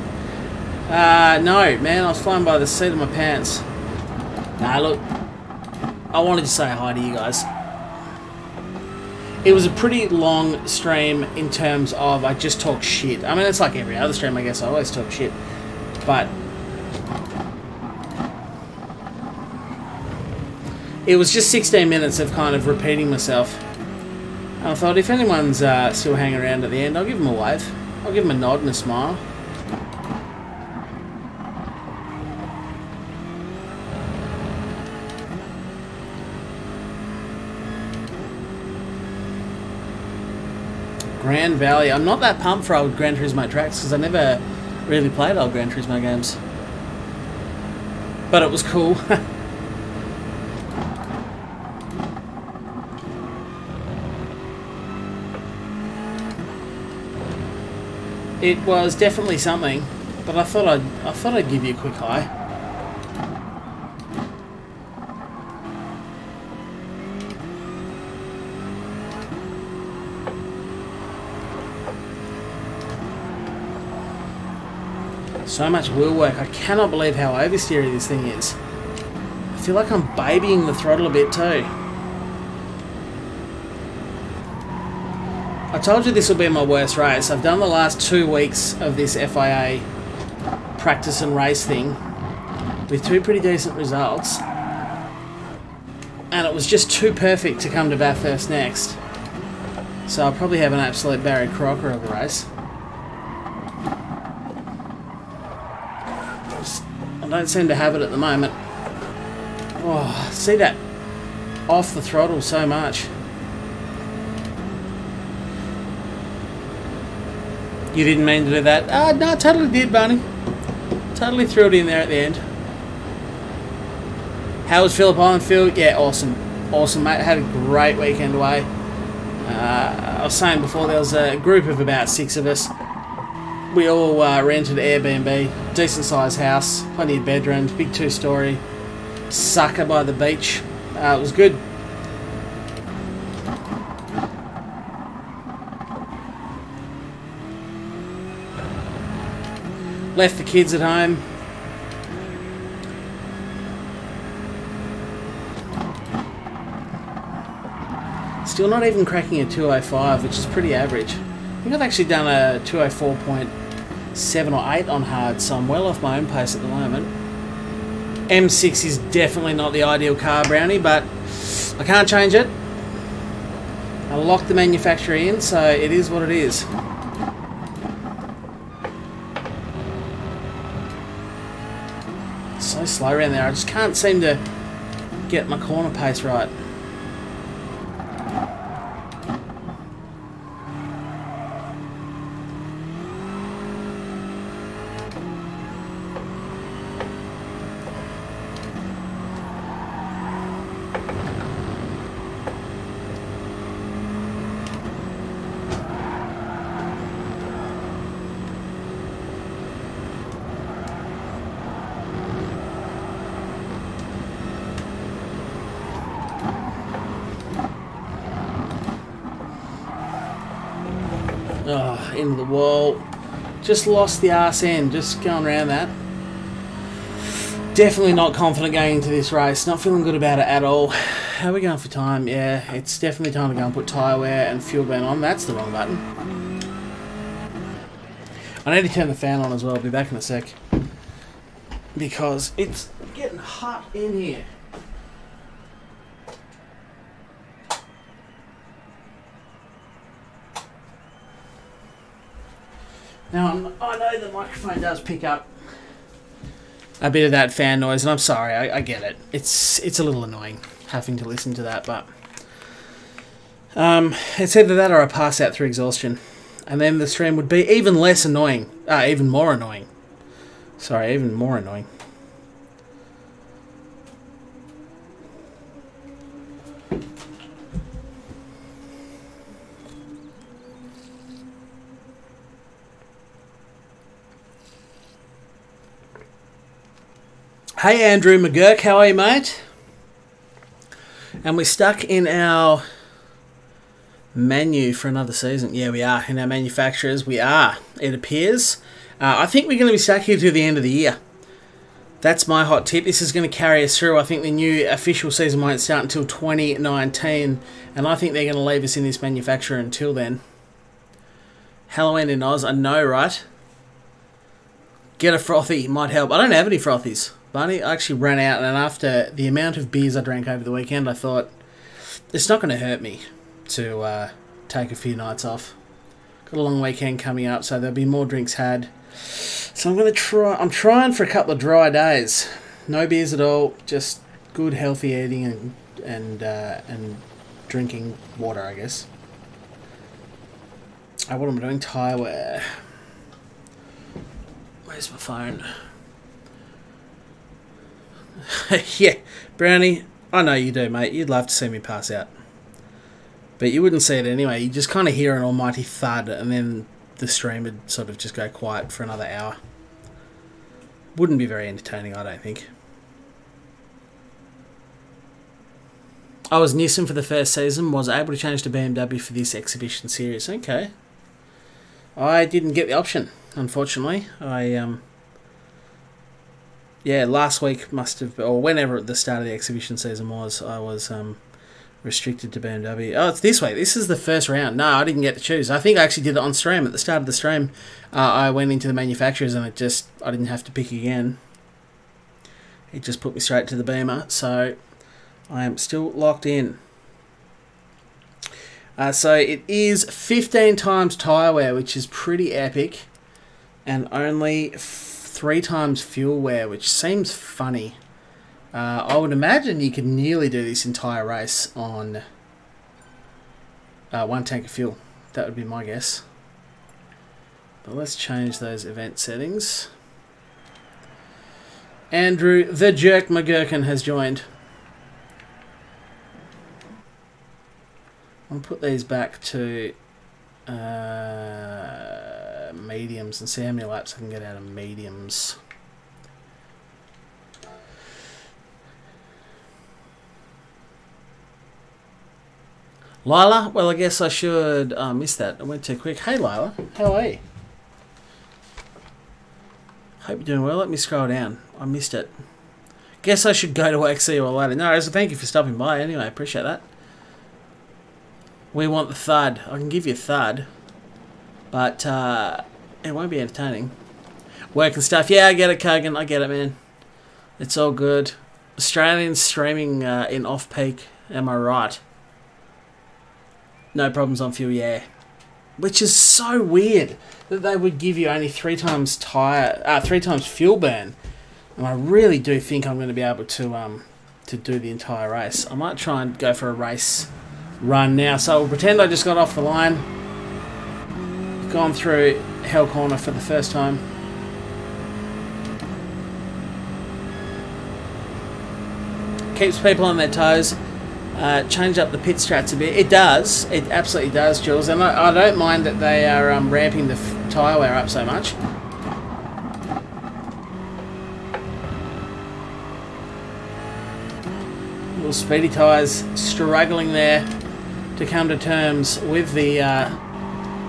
No, man. I was flying by the seat of my pants. Nah, look. I wanted to say hi to you guys. It was a pretty long stream in terms of I just talk shit. I mean, it's like every other stream, I guess. I always talk shit. But it was just 16 minutes of kind of repeating myself. And I thought if anyone's still hanging around at the end, I'll give them a wave. I'll give them a nod and a smile. Grand Valley. I'm not that pumped for old Gran Turismo tracks because I never really played old Gran Turismo games. But it was cool. It was definitely something, but I thought I'd give you a quick hi. So much wheel work. I cannot believe how oversteery this thing is. I feel like I'm babying the throttle a bit too. I told you this will be my worst race. I've done the last 2 weeks of this FIA practice and race thing with 2 pretty decent results. And it was just too perfect to come to Bathurst next. So I'll probably have an absolute Barry Crocker of a race. I don't seem to have it at the moment. Oh, see that off the throttle so much. You didn't mean to do that? No, I totally did, Barney. Totally threw it in there at the end. How was Phillip Island, Phil? Yeah, awesome. Awesome, mate. Had a great weekend away. I was saying before, there was a group of about 6 of us. We all rented Airbnb, decent sized house, plenty of bedrooms, big 2-story, sucker by the beach. It was good. Left the kids at home. Still not even cracking a 205, which is pretty average. I think I've actually done a 204.7 or 8 on hard, so I'm well off my own pace at the moment. M6 is definitely not the ideal car, Brownie, but I can't change it. I locked the manufacturer in, so it is what it is. So slow around there. I just can't seem to get my corner pace right. Oh, into the wall. Just lost the arse end, just going around that. Definitely not confident going into this race. Not feeling good about it at all. How are we going for time? Yeah, it's definitely time to go and put tyre wear and fuel burn on. That's the wrong button. I need to turn the fan on as well. I'll be back in a sec. Because it's getting hot in here. Now, I know the microphone does pick up a bit of that fan noise, and I'm sorry, I get it. It's a little annoying having to listen to that, but it's either that or I pass out through exhaustion, and then the stream would be even less annoying. Even more annoying. Sorry, even more annoying. Hey Andrew McGurk, how are you, mate? And we're stuck in our menu for another season. Yeah, we are. In our manufacturers, we are, it appears. I think we're going to be stuck here to the end of the year. That's my hot tip. This is going to carry us through. I think the new official season won't start until 2019, and I think they're going to leave us in this manufacturer until then. Halloween in Oz, I know, right? Get a frothy, might help. I don't have any frothies. I actually ran out, and after the amount of beers I drank over the weekend, I thought it's not going to hurt me to take a few nights off. Got a long weekend coming up, so there'll be more drinks had. So I'm going to try. I'm trying for a couple of dry days. No beers at all. Just good, healthy eating and drinking water, I guess. What am I doing? Tyre wear. Where's my phone? Yeah, Brownie, I know you do, mate. You'd love to see me pass out. But you wouldn't see it anyway. You just kind of hear an almighty thud, and then the stream would sort of just go quiet for another hour. Wouldn't be very entertaining, I don't think. I was Nissan for the first season. Was able to change to BMW for this exhibition series. Okay. I didn't get the option, unfortunately. Yeah, last week must have, or whenever at the start of the exhibition season was, I was restricted to BMW. Oh, it's this week. This is the first round. No, I didn't get to choose. I think I actually did it on stream. At the start of the stream, I went into the manufacturers and I didn't have to pick again. It just put me straight to the Beamer. So I am still locked in. So it is 15 times tyre wear, which is pretty epic, and only 3 times fuel wear, which seems funny. I would imagine you could nearly do this entire race on 1 tank of fuel. That would be my guess. But let's change those event settings. Andrew the Jerk McGurkin has joined. I'll put these back to mediums and see how many laps I can get out of mediums. Lila, well, I guess I should. I missed that. I went too quick. Hey, Lila, how are you? Hope you're doing well. Let me scroll down. I missed it. Guess I should go to work. See you all later. No, so thank you for stopping by. Anyway, appreciate that. We want the thud. I can give you a thud, but it won't be entertaining. Work and stuff. Yeah, I get it, Kogan. I get it, man. It's all good. Australians streaming in off-peak. Am I right? No problems on fuel, yeah. Which is so weird that they would give you only 3 times fuel burn. And I really do think I'm going to be able to do the entire race. I might try and go for a race run now. So we'll pretend I just got off the line. Gone through Hell Corner for the first time. Keeps people on their toes. Change up the pit strats a bit. It does. It absolutely does, Jules. And I don't mind that they are ramping the tyre wear up so much. Little speedy tyres struggling there to come to terms with the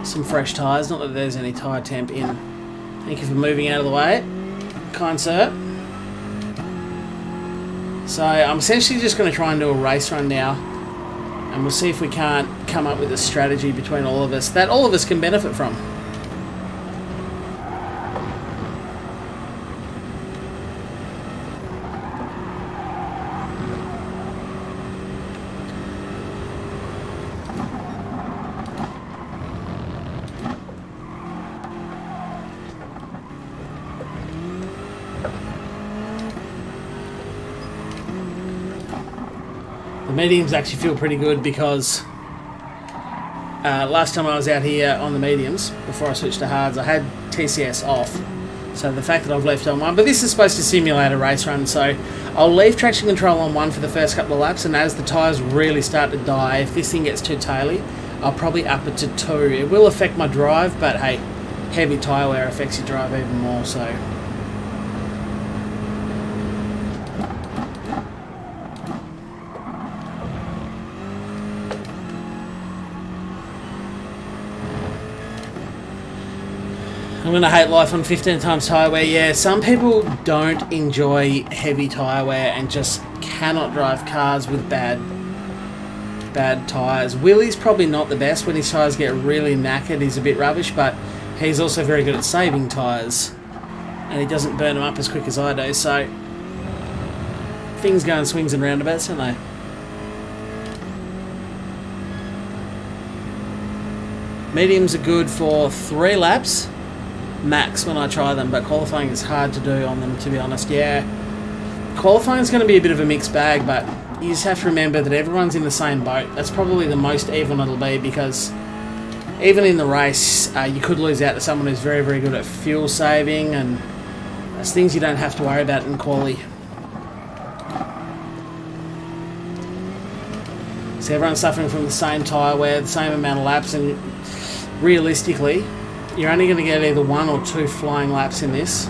some fresh tyres. Not that there's any tyre temp in. Thank you for moving out of the way, kind sir. So I'm essentially just going to try and do a race run now, and we'll see if we can't come up with a strategy between all of us that all of us can benefit from. The mediums actually feel pretty good because last time I was out here on the mediums, before I switched to hards, I had TCS off. So the fact that I've left on one, but this is supposed to simulate a race run, so I'll leave traction control on one for the first couple of laps, and as the tyres really start to die, if this thing gets too taily, I'll probably up it to 2. It will affect my drive, but hey, heavy tyre wear affects your drive even more, so... I'm going to hate life on 15 times tyre wear. Yeah, some people don't enjoy heavy tyre wear and just cannot drive cars with bad tyres. Willie's probably not the best. When his tyres get really knackered, he's a bit rubbish, but he's also very good at saving tyres. And he doesn't burn them up as quick as I do, so things go in swings and roundabouts, don't they? Mediums are good for 3 laps. Max when I try them, but qualifying is hard to do on them, to be honest. Yeah, qualifying is going to be a bit of a mixed bag, but you just have to remember that everyone's in the same boat. That's probably the most even it'll be, because even in the race you could lose out to someone who's very, very good at fuel saving, and that's things you don't have to worry about in quali. So everyone's suffering from the same tyre wear, the same amount of laps, and realistically you're only going to get either 1 or 2 flying laps in this.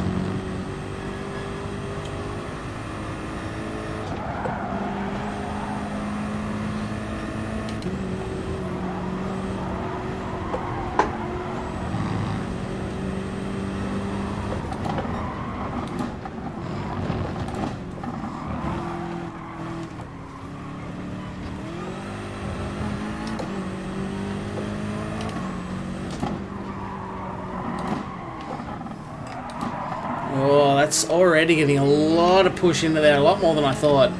Oh, that's already getting a lot of push into there, a lot more than I thought.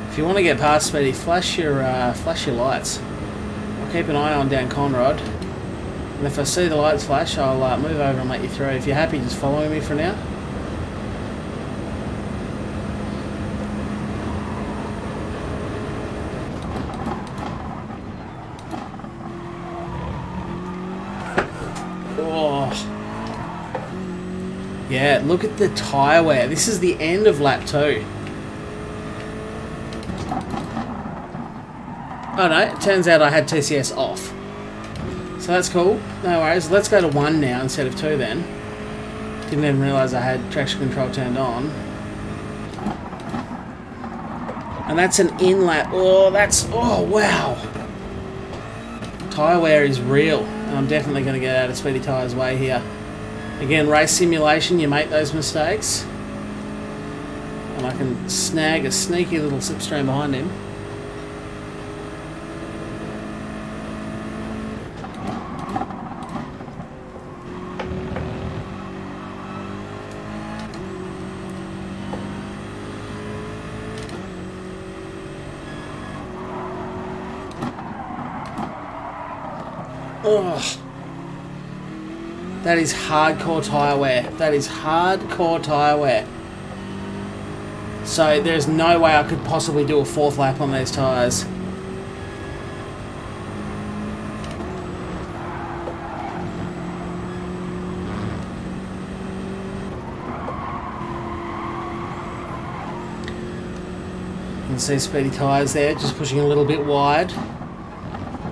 If you want to get past Speedy, flash your lights. I'll keep an eye on down Conrod, and if I see the lights flash, I'll move over and let you through. If you're happy just following me for now. Yeah, look at the tyre wear. This is the end of lap 2. Oh no, it turns out I had TCS off. So that's cool. No worries. Let's go to 1 now instead of 2 then. Didn't even realise I had traction control turned on. And that's an in-lap. Oh, that's... Oh, wow. Tyre wear is real. And I'm definitely going to get out of Speedy Tyre's way here. Again, race simulation, you make those mistakes. And I can snag a sneaky little slipstream behind him. Oh. That is hardcore tyre wear. That is hardcore tyre wear. So there's no way I could possibly do a 4th lap on these tyres. You can see speedy tyres there, just pushing a little bit wide.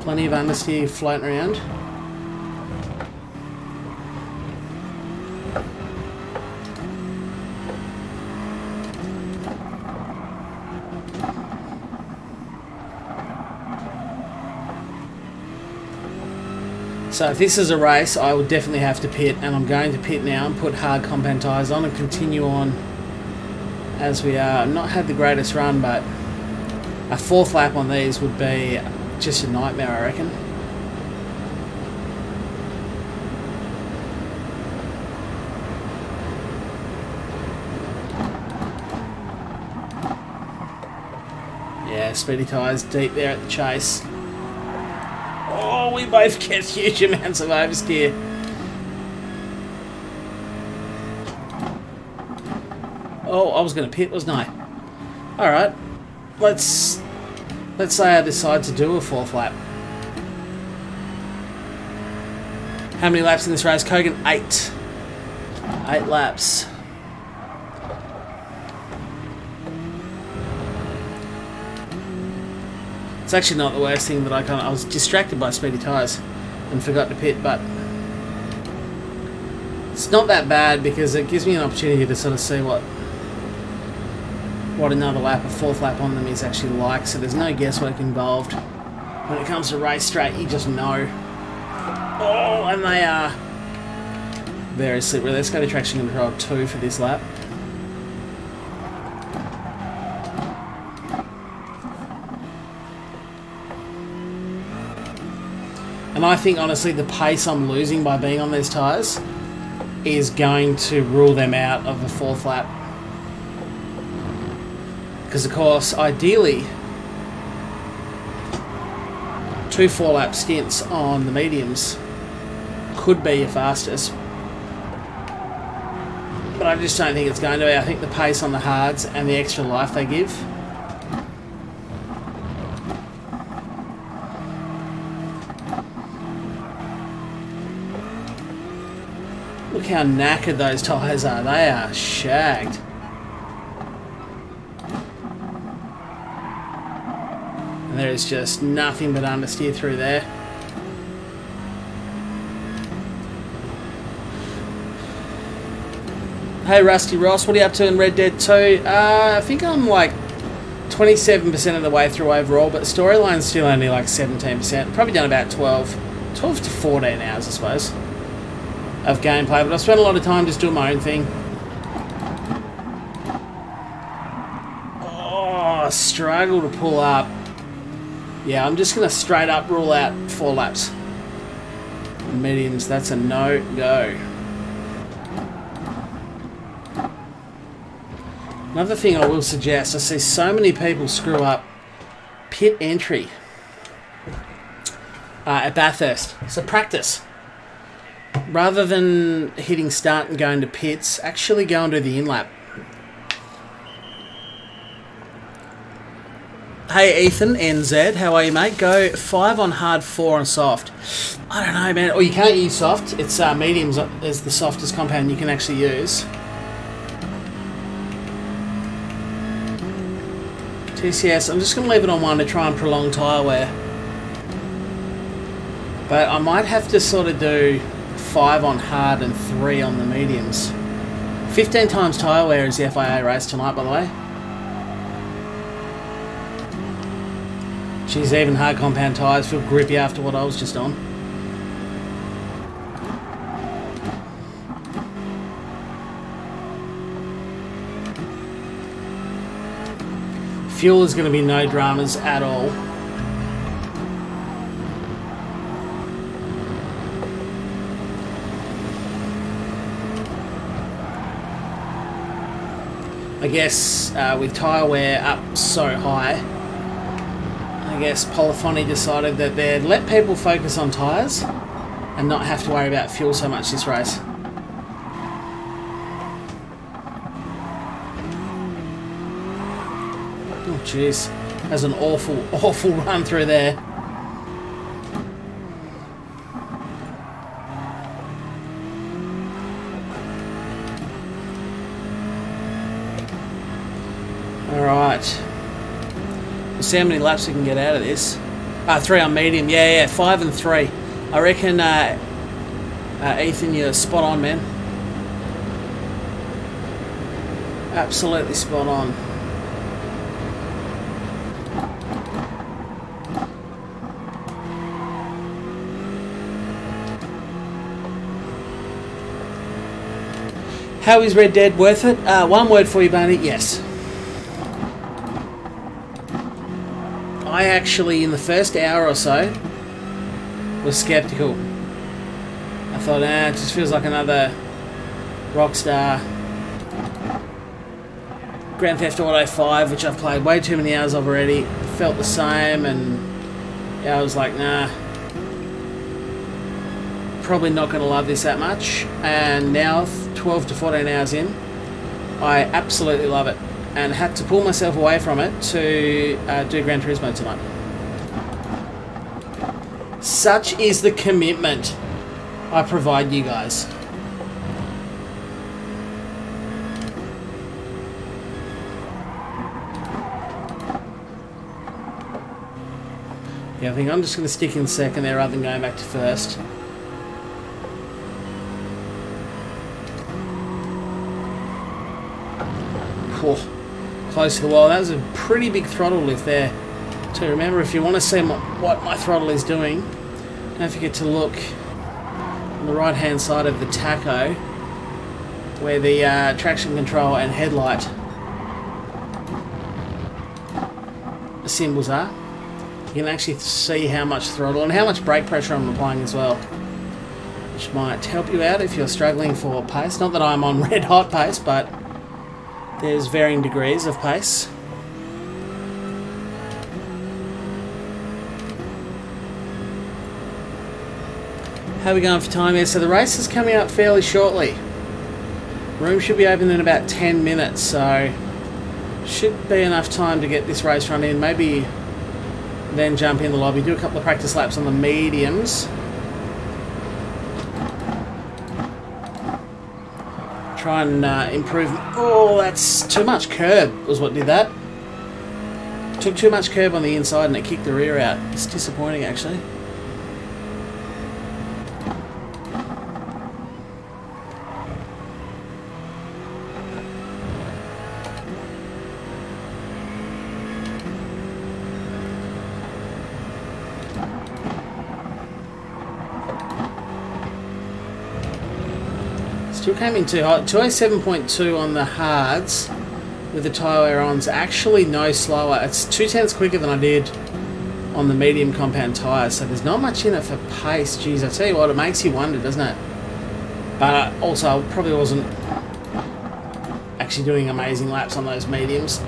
Plenty of understeer floating around. So if this is a race, I would definitely have to pit, and I'm going to pit now and put hard compound tyres on and continue on as we are. Not had the greatest run, but a 4th lap on these would be just a nightmare, I reckon. Yeah, speedy tyres deep there at the chase. Oh, we both get huge amounts of oversteer. Oh, I was going to pit, wasn't I? Alright, let's say I decide to do a 4th lap. How many laps in this race? Kogan, 8. 8 laps. It's actually not the worst thing that I was distracted by speedy tyres and forgot to pit, but it's not that bad because it gives me an opportunity to sort of see what another lap, a 4th lap on them is actually like, so there's no guesswork involved. When it comes to race straight, you just know. Oh, and they are very slippery. Let's go to traction control 2 for this lap. And I think, honestly, the pace I'm losing by being on these tyres is going to rule them out of the 4th lap. Because, of course, ideally, 2 4-lap stints on the mediums could be your fastest. But I just don't think it's going to be. I think the pace on the hards and the extra life they give. Look how knackered those tyres are. They are shagged. And there is just nothing but understeer through there. Hey Rusty Ross, what are you up to in Red Dead 2? I think I'm like 27% of the way through overall, but the storyline's still only like 17%. Probably done about 12 to 14 hours, I suppose, of gameplay, but I've spent a lot of time just doing my own thing. Oh, struggle to pull up. Yeah, I'm just going to straight up rule out 4 laps. Mediums, that's a no-go. Another thing I will suggest, I see so many people screw up pit entry at Bathurst. So practice. Rather than hitting start and going to pits, actually go and do the in-lap. Hey Ethan, NZ, how are you mate? Go 5 on hard, 4 on soft. I don't know man, or you can't use soft. It's mediums is the softest compound you can actually use. TCS, I'm just going to leave it on 1 to try and prolong tyre wear. But I might have to sort of do 5 on hard and 3 on the mediums. 15 times tyre wear is the FIA race tonight, by the way. Geez, even hard compound tyres feel grippy after what I was just on. Fuel is going to be no dramas at all. I guess with tyre wear up so high, I guess Polyphony decided that they'd let people focus on tyres and not have to worry about fuel so much this race. Oh jeez, that's an awful run through there. Alright, we'll see how many laps we can get out of this. 3 on medium, yeah, 5 and 3. I reckon, Ethan, you're spot on, man. Absolutely spot on. How is Red Dead worth it? One word for you, Barney, yes. I actually, in the first hour or so, was skeptical. I thought, it just feels like another Rockstar Grand Theft Auto 5, which I've played way too many hours of already. Felt the same, and yeah, I was like, nah, probably not going to love this that much. And now, 12 to 14 hours in, I absolutely love it, and had to pull myself away from it to do Gran Turismo tonight. Such is the commitment I provide you guys. Yeah, I think I'm just going to stick in second there rather than going back to first. Close to the wall. That was a pretty big throttle lift there. So remember, if you want to see what my throttle is doing, don't forget to look on the right hand side of the tacho where the traction control and headlight symbols are. You can actually see how much throttle and how much brake pressure I'm applying as well, which might help you out if you're struggling for pace. Not that I'm on red hot pace, but there's varying degrees of pace. How are we going for time here? So the race is coming up fairly shortly. Room should be open in about 10 minutes, so should be enough time to get this race run in. Maybe then jump in the lobby, do a couple of practice laps on the mediums. Try and improve. Oh, that's too much curb was what did that. Took too much curb on the inside and it kicked the rear out. It's disappointing, actually. Still came in too hot. 207.2 on the hards with the tyre wear ons. Actually no slower. It's 2/10 quicker than I did on the medium compound tyres. So there's not much in it for pace. Jeez, I tell you what, it makes you wonder, doesn't it? But also, I probably wasn't actually doing amazing laps on those mediums.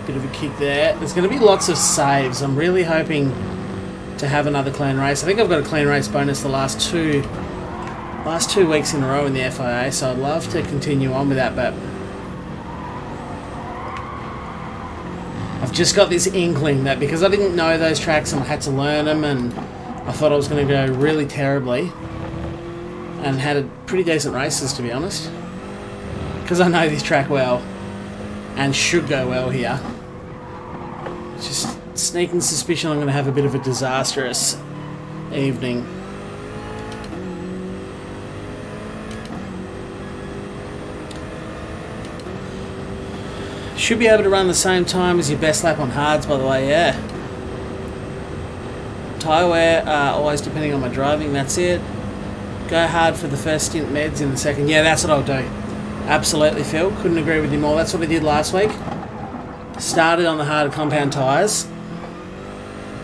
Bit of a kick there. There's going to be lots of saves. I'm really hoping to have another clean race. I think I've got a clean race bonus the last two weeks in a row in the FIA, so I'd love to continue on with that, but I've just got this inkling that because I didn't know those tracks and I had to learn them, and I thought I was going to go really terribly, and had a pretty decent races, to be honest, because I know this track well and should go well here. Just sneaking suspicion I'm going to have a bit of a disastrous evening. Should be able to run the same time as your best lap on hards, by the way, yeah. Tyre wear, always depending on my driving, that's it. Go hard for the first stint, meds in the second. Yeah, that's what I'll do. Absolutely, Phil. Couldn't agree with you more. That's what I did last week. Started on the hard compound tyres.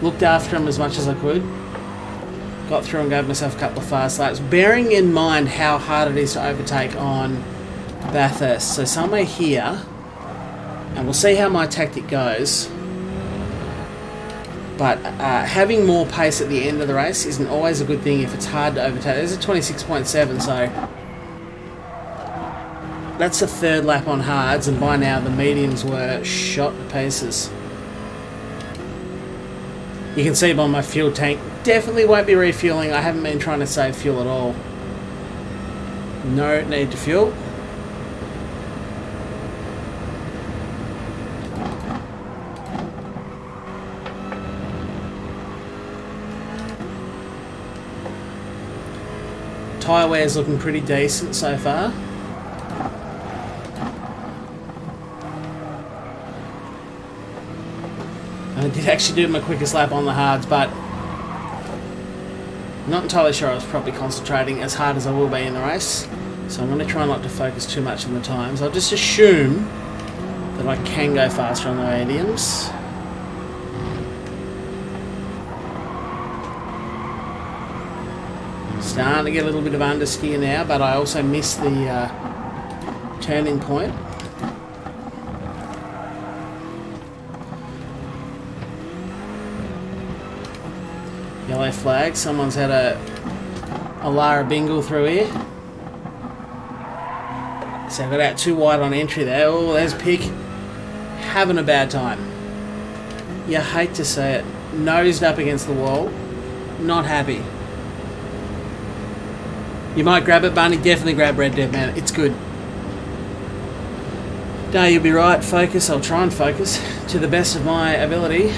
Looked after them as much as I could. Got through and gave myself a couple of fast laps, bearing in mind how hard it is to overtake on Bathurst. So somewhere here, and we'll see how my tactic goes. But having more pace at the end of the race isn't always a good thing if it's hard to overtake. There's a 26.7, so that's the third lap on hards, and by now the mediums were shot to pieces. You can see by my fuel tank, definitely won't be refueling. I haven't been trying to save fuel at all. No need to fuel. Tyre wear is looking pretty decent so far. I did actually do my quickest lap on the hards, but I'm not entirely sure I was probably concentrating as hard as I will be in the race. So I'm going to try not to focus too much on the times. I'll just assume that I can go faster on the mediums. Starting to get a little bit of understeer now, but I also missed the turning point. Yellow flag, someone's had a Lara Bingle through here. So I got out too wide on entry there. Oh, there's Pick. Having a bad time. You hate to see it. Nosed up against the wall. Not happy. You might grab it, Barney. Definitely grab Red Dead, man. It's good. No, you'll be right. Focus. I'll try and focus to the best of my ability.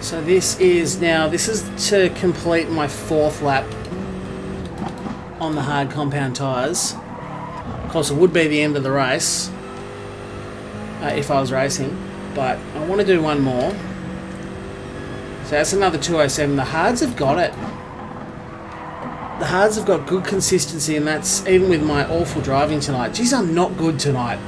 So this is to complete my 4th lap on the hard compound tyres. Of course, it would be the end of the race if I was racing, but I want to do one more. So that's another 207. The hards have got it. The hards have got good consistency, and that's even with my awful driving tonight. Geez, I'm not good tonight.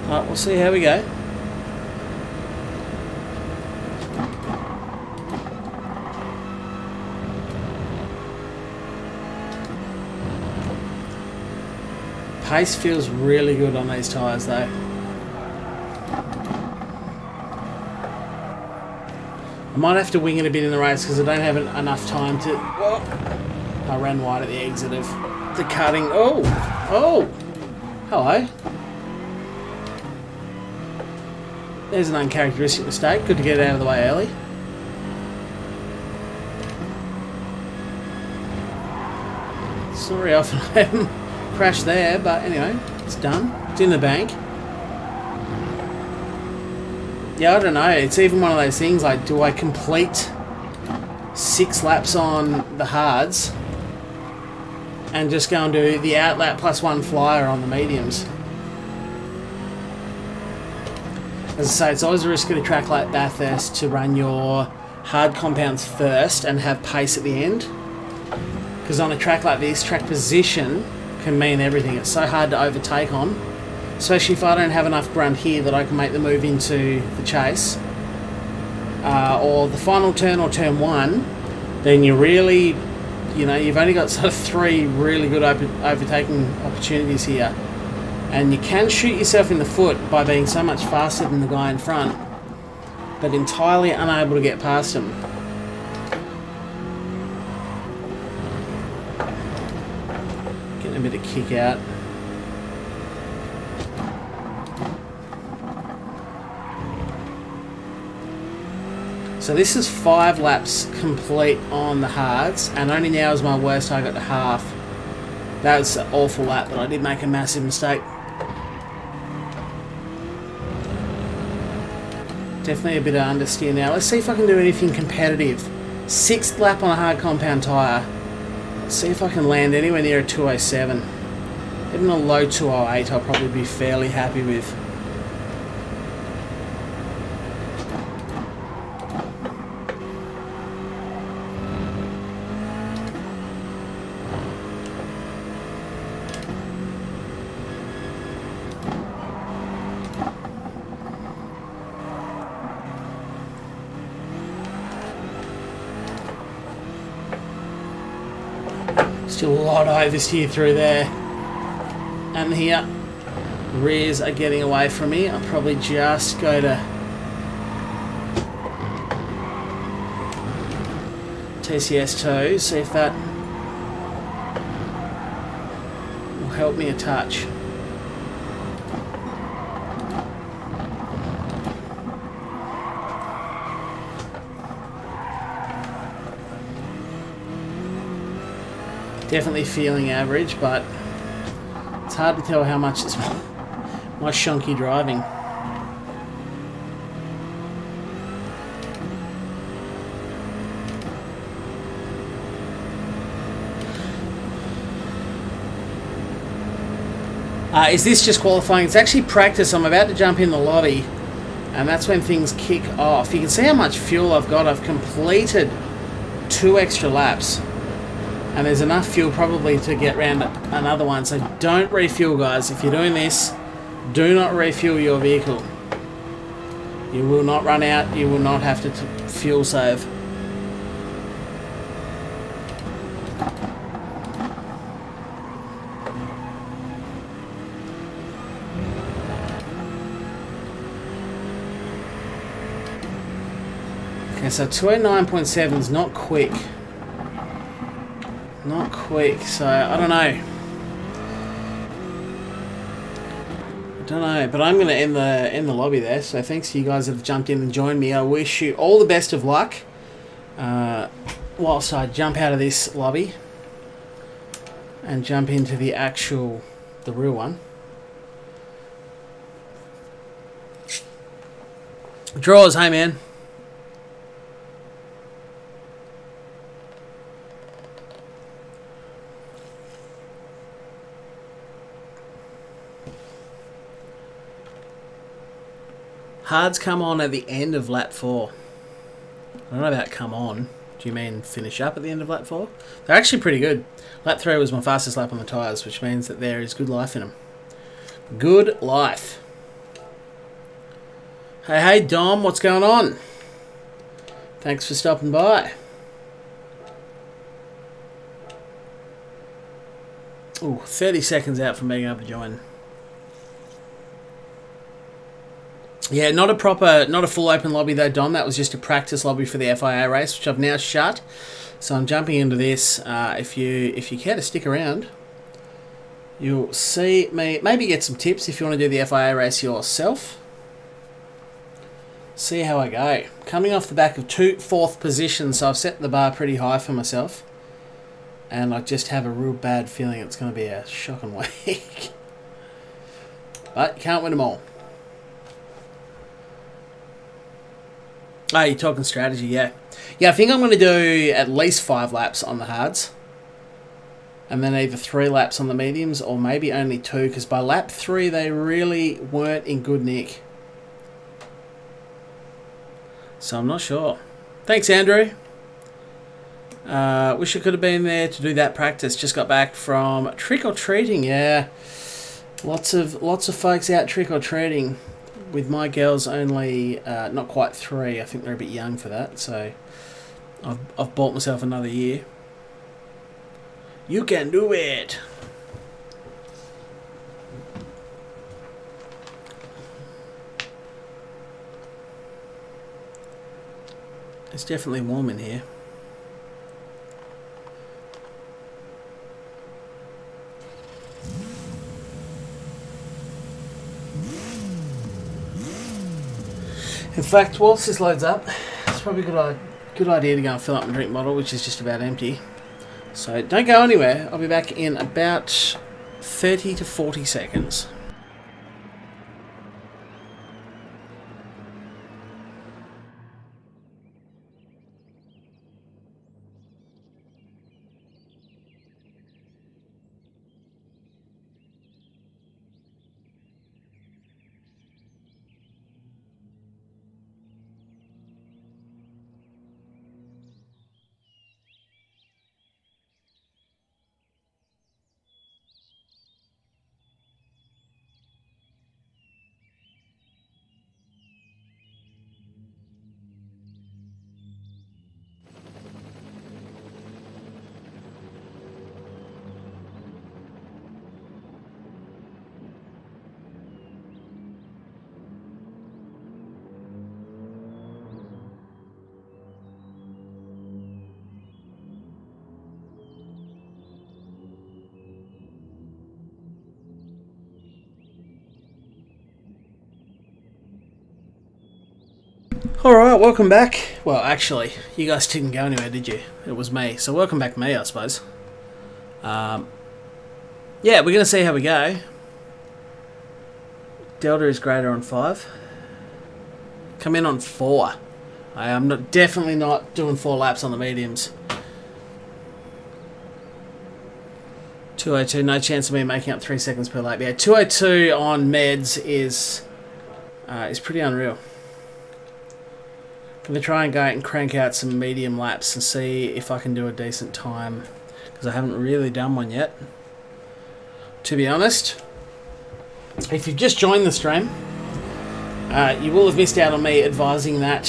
Alright, we'll see how we go. Pace feels really good on these tyres though. I might have to wing it a bit in the race because I don't have enough time to... Whoa. I ran wide at the exit of the cutting. Oh! Oh! Hello. There's an uncharacteristic mistake. Good to get it out of the way early. It's not very often I haven't crashed there, but anyway, it's done. It's in the bank. Yeah, I don't know. It's even one of those things like, do I complete 6 laps on the hards and just go and do the out lap plus 1 flyer on the mediums? As I say, it's always a risk at a track like Bathurst to run your hard compounds first and have pace at the end. Because on a track like this, track position can mean everything. It's so hard to overtake on, especially if I don't have enough grunt here that I can make the move into the chase. Or the final turn or turn 1, then you really, you know, you've only got sort of 3 really good overtaking opportunities here. And you can shoot yourself in the foot by being so much faster than the guy in front, but entirely unable to get past him. Getting a bit of kick out. So this is 5 laps complete on the hards, and only now is my worst I got to half. That was an awful lap, but I did make a massive mistake. Definitely a bit of understeer now. Let's see if I can do anything competitive. 6th lap on a hard compound tyre. Let's see if I can land anywhere near a 207. Even a low 208 I'll probably be fairly happy with. Still a lot of oversteer through there. And here, rears are getting away from me. I'll probably just go to TCS2, see if that will help me a touch. Definitely feeling average, but it's hard to tell how much it's my shonky driving. Is this just qualifying? It's actually practice. I'm about to jump in the lobby, and that's when things kick off. You can see how much fuel I've got. I've completed 2 extra laps. And there's enough fuel probably to get round another one. So don't refuel, guys. If you're doing this, do not refuel your vehicle. You will not run out. You will not have to fuel save. Okay, so 209.7 is not quick. Not quick, so I don't know. But I'm going to end the lobby there. So thanks to you guys that have jumped in and joined me. I wish you all the best of luck whilst I jump out of this lobby and jump into the real one. Draws, hey man. Hards come on at the end of lap 4. I don't know about come on. Do you mean finish up at the end of lap 4? They're actually pretty good. Lap 3 was my fastest lap on the tyres, which means that there is good life in them. Good life. Hey Dom, what's going on? Thanks for stopping by. Ooh, 30 seconds out from being able to join. Yeah, not a full open lobby though, Don. That was just a practice lobby for the FIA race, which I've now shut. So I'm jumping into this. If you care to stick around, you'll see me maybe get some tips if you want to do the FIA race yourself. See how I go. Coming off the back of 4th position, so I've set the bar pretty high for myself. And I just have a real bad feeling it's going to be a shocking week. But you can't win them all. Oh, you're talking strategy, yeah. Yeah, I think I'm going to do at least 5 laps on the hards. And then either 3 laps on the mediums or maybe only 2. Because by lap 3, they really weren't in good nick. So I'm not sure. Thanks, Andrew. Wish I could have been there to do that practice. Just got back from trick-or-treating, yeah. Lots of folks out trick-or-treating. With my girls only not quite 3, I think they're a bit young for that, so I've bought myself another year. You can do it! It's definitely warm in here. In fact, whilst this loads up, it's probably a good idea to go and fill up my drink bottle, which is just about empty. So don't go anywhere. I'll be back in about 30 to 40 seconds. Alright, welcome back. Well, actually, you guys didn't go anywhere, did you? It was me. So welcome back me, I suppose. Yeah, we're going to see how we go. Delta is greater on 5. Come in on 4. I'm definitely not doing 4 laps on the mediums. 202, no chance of me making up 3 seconds per lap. Yeah, 202 on meds is pretty unreal. I'm going to try and go out and crank out some medium laps and see if I can do a decent time, because I haven't really done one yet. To be honest, if you've just joined the stream, you will have missed out on me advising that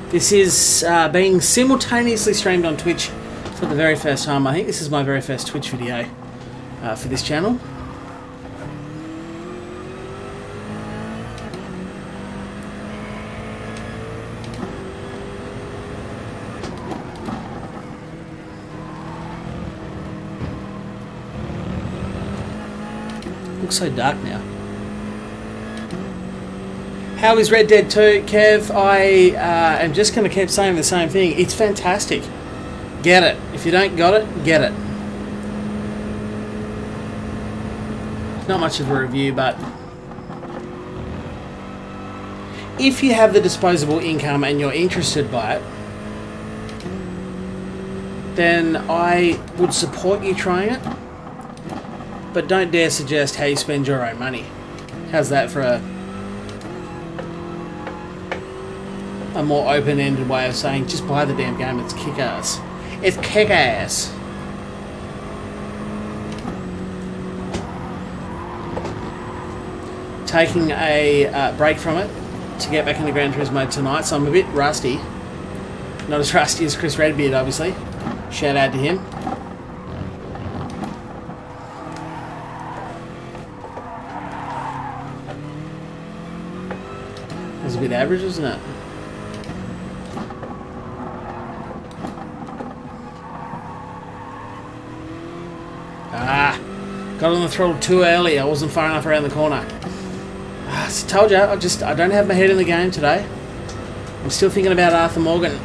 this is being simultaneously streamed on Twitch for the very first time. I think this is my very first Twitch video for this channel. Looks so dark now. How is Red Dead 2, Kev? I am just going to keep saying the same thing. It's fantastic. Get it. If you don't got it, get it. Not much of a review, but if you have the disposable income and you're interested by it, then I would support you trying it. But don't dare suggest how you spend your own money. How's that for a more open-ended way of saying, just buy the damn game, it's kick-ass. It's kick-ass. Taking a break from it to get back into Gran Turismo tonight, so I'm a bit rusty. Not as rusty as Chris Redbeard, obviously. Shout out to him. It's a bit average, isn't it? Got on the throttle too early. I wasn't far enough around the corner. I told you, I don't have my head in the game today. I'm still thinking about Arthur Morgan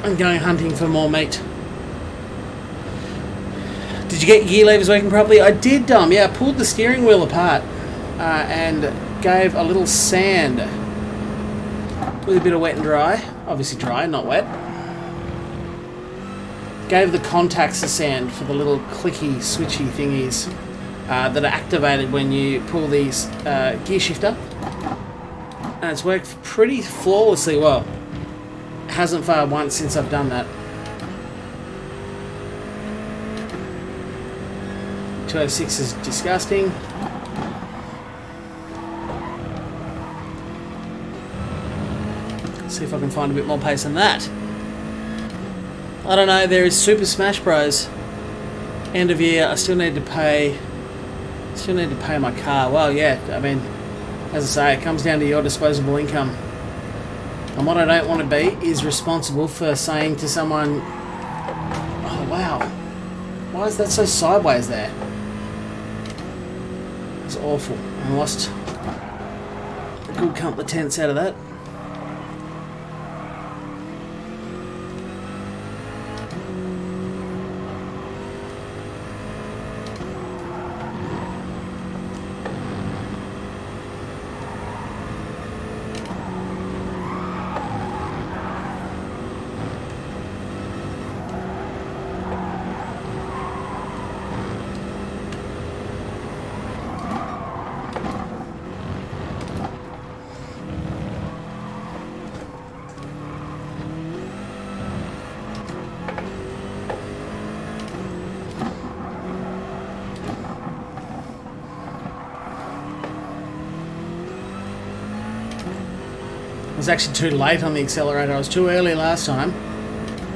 and going hunting for more meat. Did you get your gear levers working properly? I did, Dom. Yeah, I pulled the steering wheel apart and gave a little sand with a bit of wet and dry. Obviously dry, not wet. Gave the contacts a sand for the little clicky, switchy thingies that are activated when you pull these gear shifter. And it's worked pretty flawlessly well. It hasn't failed once since I've done that. 206 is disgusting. Let's see if I can find a bit more pace than that. I don't know, there is Super Smash Bros. End of year, I still need to pay my car. Well, yeah, I mean, as I say, it comes down to your disposable income. And what I don't want to be is responsible for saying to someone, oh wow, why is that so sideways there? It's awful. I lost a good couple of tenths out of that. I was actually too late on the accelerator. I was too early last time.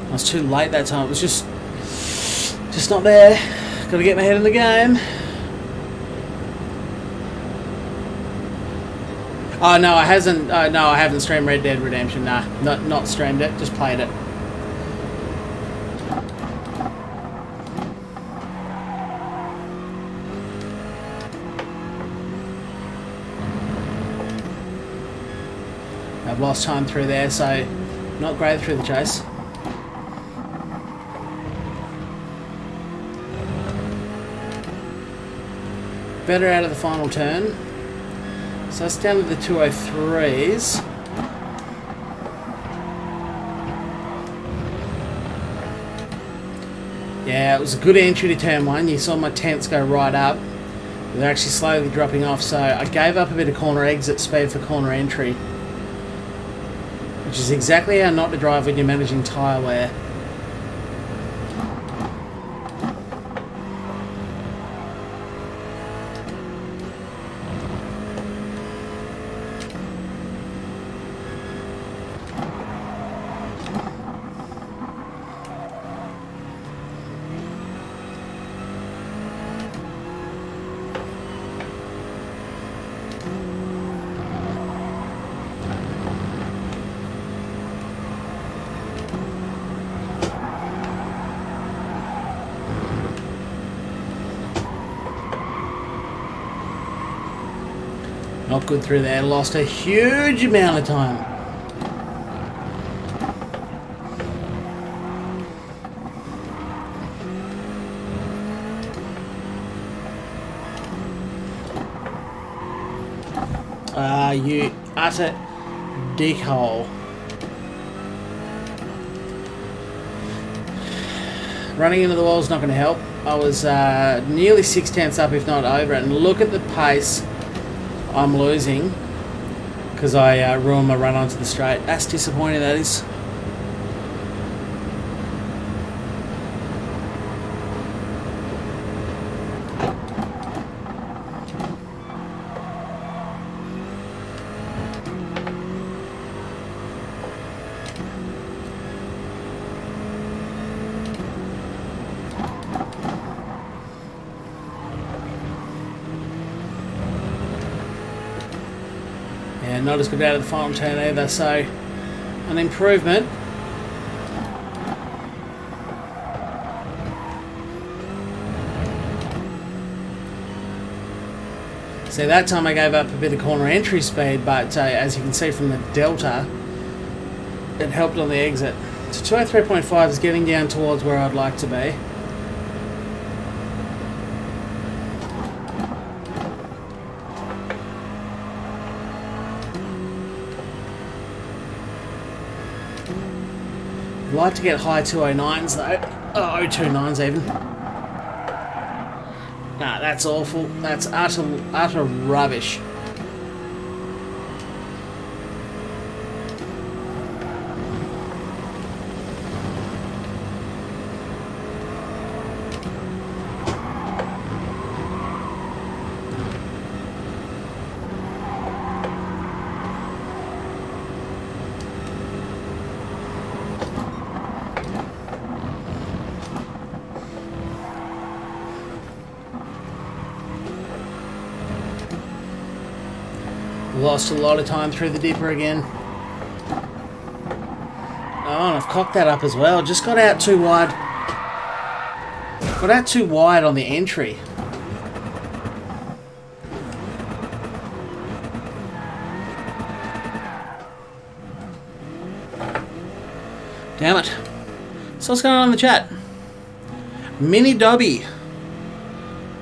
I was too late that time. It was just not there. Got to get my head in the game. Oh no, I haven't streamed Red Dead Redemption. Nah, not streamed it. Just played it. I've lost time through there, so not great through the chase. Better out of the final turn. So it's down to the 203s. Yeah, it was a good entry to turn 1. You saw my tenths go right up. They're actually slowly dropping off, so I gave up a bit of corner exit speed for corner entry, which is exactly how not to drive when you're managing tyre wear. Not good through there, lost a huge amount of time. You utter dickhole. Running into the wall is not going to help. I was nearly 6 tenths up, if not over it, and look at the pace I'm losing because I ruined my run onto the straight. That's disappointing, that is. Yeah, not as good out of the final turn either, so an improvement. See, that time I gave up a bit of corner entry speed, but as you can see from the delta, it helped on the exit. So 203.5 is getting down towards where I'd like to be. I'd like to get high 209s though. Oh, 029s even. Nah, that's awful. That's utter rubbish. Lost a lot of time through the dipper again. Oh, and I've cocked that up as well. Just got out too wide. Got out too wide on the entry. Damn it. So what's going on in the chat? Mini Dobby.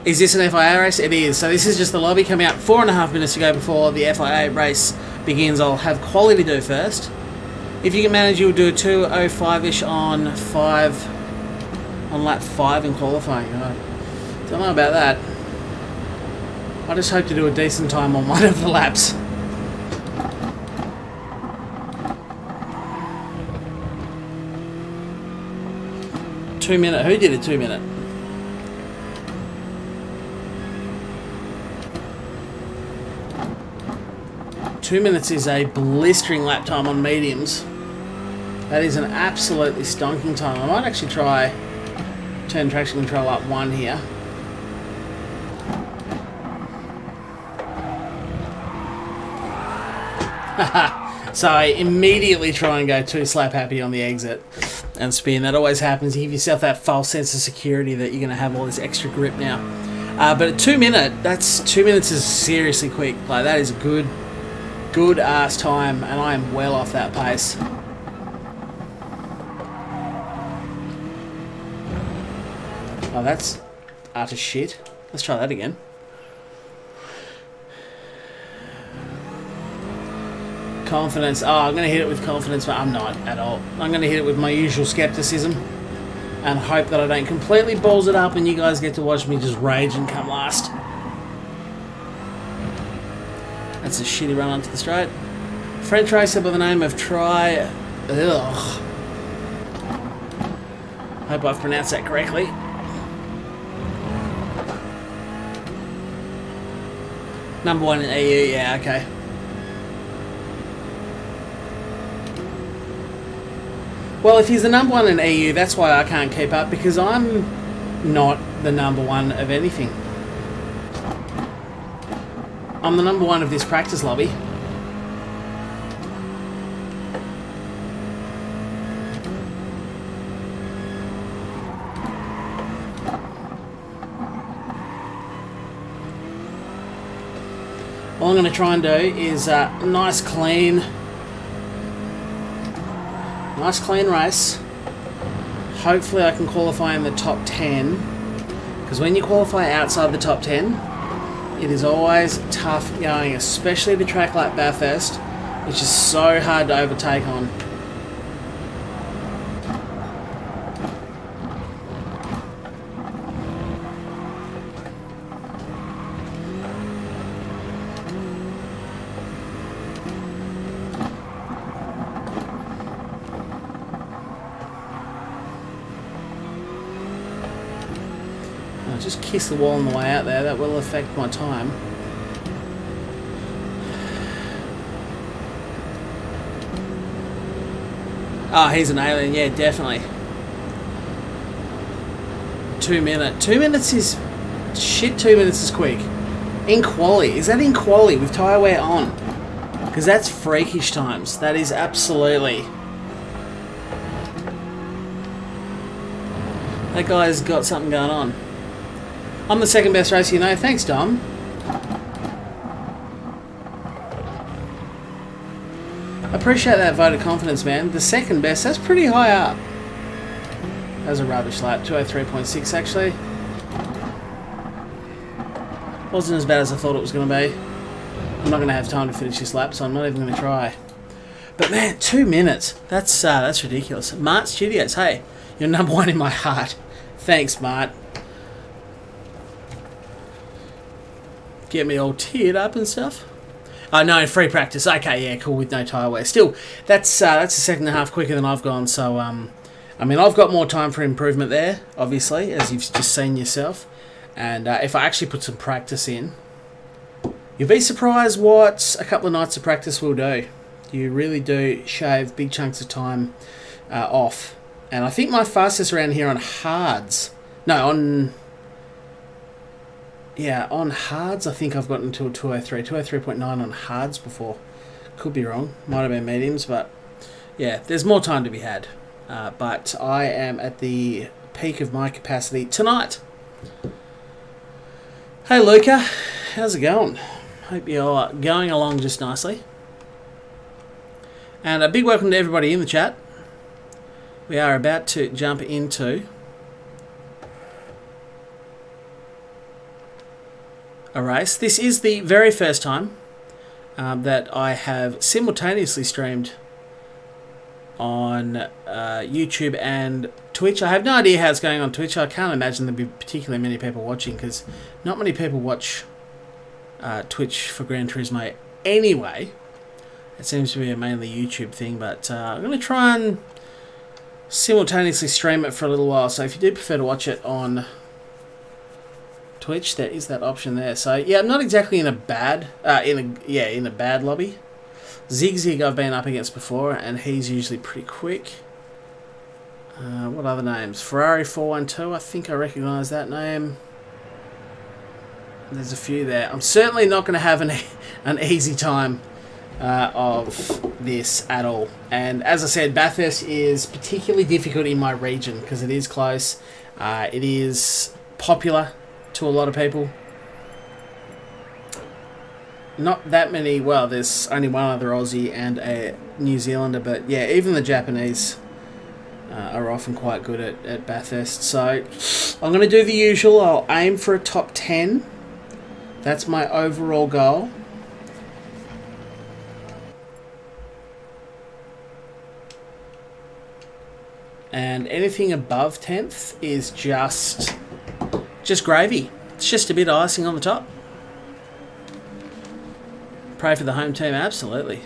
Is this an FIA race? It is. So this is just the lobby coming out 4.5 minutes to go before the FIA race begins. I'll have quality do first. If you can manage, you'll do a 2:05-ish on lap 5 in qualifying. I don't know about that. I just hope to do a decent time on one of the laps. Who did a 2 minute? Two minutes is a blistering lap time on mediums. That is an absolutely stonking time. I might actually try turn traction control up 1 here. So I immediately try and go 2 slap happy on the exit and spin. That always happens. You give yourself that false sense of security that you're going to have all this extra grip now. But a 2 minute, 2 minutes is seriously quick. Like, that is a good good ass time, and I am well off that pace. Oh, that's utter shit. Let's try that again. Confidence. Oh, I'm going to hit it with confidence, but I'm not at all. I'm going to hit it with my usual skepticism and hope that I don't completely balls it up and you guys get to watch me just rage and come last. That's a shitty run onto the straight. French racer by the name of Try... Ugh. Hope I've pronounced that correctly. Number 1 in EU, yeah, okay. Well, if he's the number 1 in EU, that's why I can't keep up, because I'm not the number 1 of anything. I'm the number 1 of this practice lobby. All I'm going to try and do is a nice clean race. Hopefully I can qualify in the top 10, because when you qualify outside the top 10, it is always tough going, especially at a track like Bathurst, which is so hard to overtake on. I'll just kiss the wall on the way out there. That will affect my time. Oh, he's an alien. Yeah, definitely. 2 minutes. 2 minutes is... Shit, 2 minutes is quick. In quali. Is that in quali with tyre wear on? Because that's freakish times. That is absolutely... That guy's got something going on. I'm the second best racer, you know. Thanks, Dom. Appreciate that vote of confidence, man. The second best, that's pretty high up. That was a rubbish lap. 203.6, actually. Wasn't as bad as I thought it was going to be. I'm not going to have time to finish this lap, so I'm not even going to try. But man, 2 minutes. That's ridiculous. Mart Studios, hey, you're number 1 in my heart. Thanks, Mart. Get me all teared up and stuff. Oh no, free practice. Okay, yeah, cool, with no tyre wear. Still, that's a second and a half quicker than I've gone. So, I mean, I've got more time for improvement there, obviously, as you've just seen yourself. And if I actually put some practice in, you'll be surprised what a couple of nights of practice will do. You really do shave big chunks of time off. And I think my fastest around here on hards, no, on... Yeah, on hards, I think I've gotten to a 203, 203.9 on hards before. Could be wrong. Might have been mediums, but yeah, there's more time to be had. But I am at the peak of my capacity tonight. Hey, Luca. How's it going? Hope you're going along just nicely. And a big welcome to everybody in the chat. We are about to jump into a race. This is the very first time that I have simultaneously streamed on YouTube and Twitch. I have no idea how it's going on Twitch. I can't imagine there'll be particularly many people watching, because not many people watch Twitch for Gran Turismo anyway. It seems to be a mainly YouTube thing, but I'm going to try and simultaneously stream it for a little while. So if you do prefer to watch it on Twitch, there is that option there. So yeah, I'm not exactly in a bad in a bad lobby. Zig Zig I've been up against before, and he's usually pretty quick. What other names? Ferrari 412, I think I recognise that name. There's a few there. I'm certainly not going to have an easy time of this at all. And as I said, Bathurst is particularly difficult in my region because it is close. It is popular to a lot of people. not that many. Well, there's only one other Aussie and a New Zealander, but yeah, even the Japanese are often quite good at Bathurst. So I'm going to do the usual. I'll aim for a top 10. That's my overall goal. And anything above 10th is just gravy. It's just a bit of icing on the top. Pray for the home team, absolutely.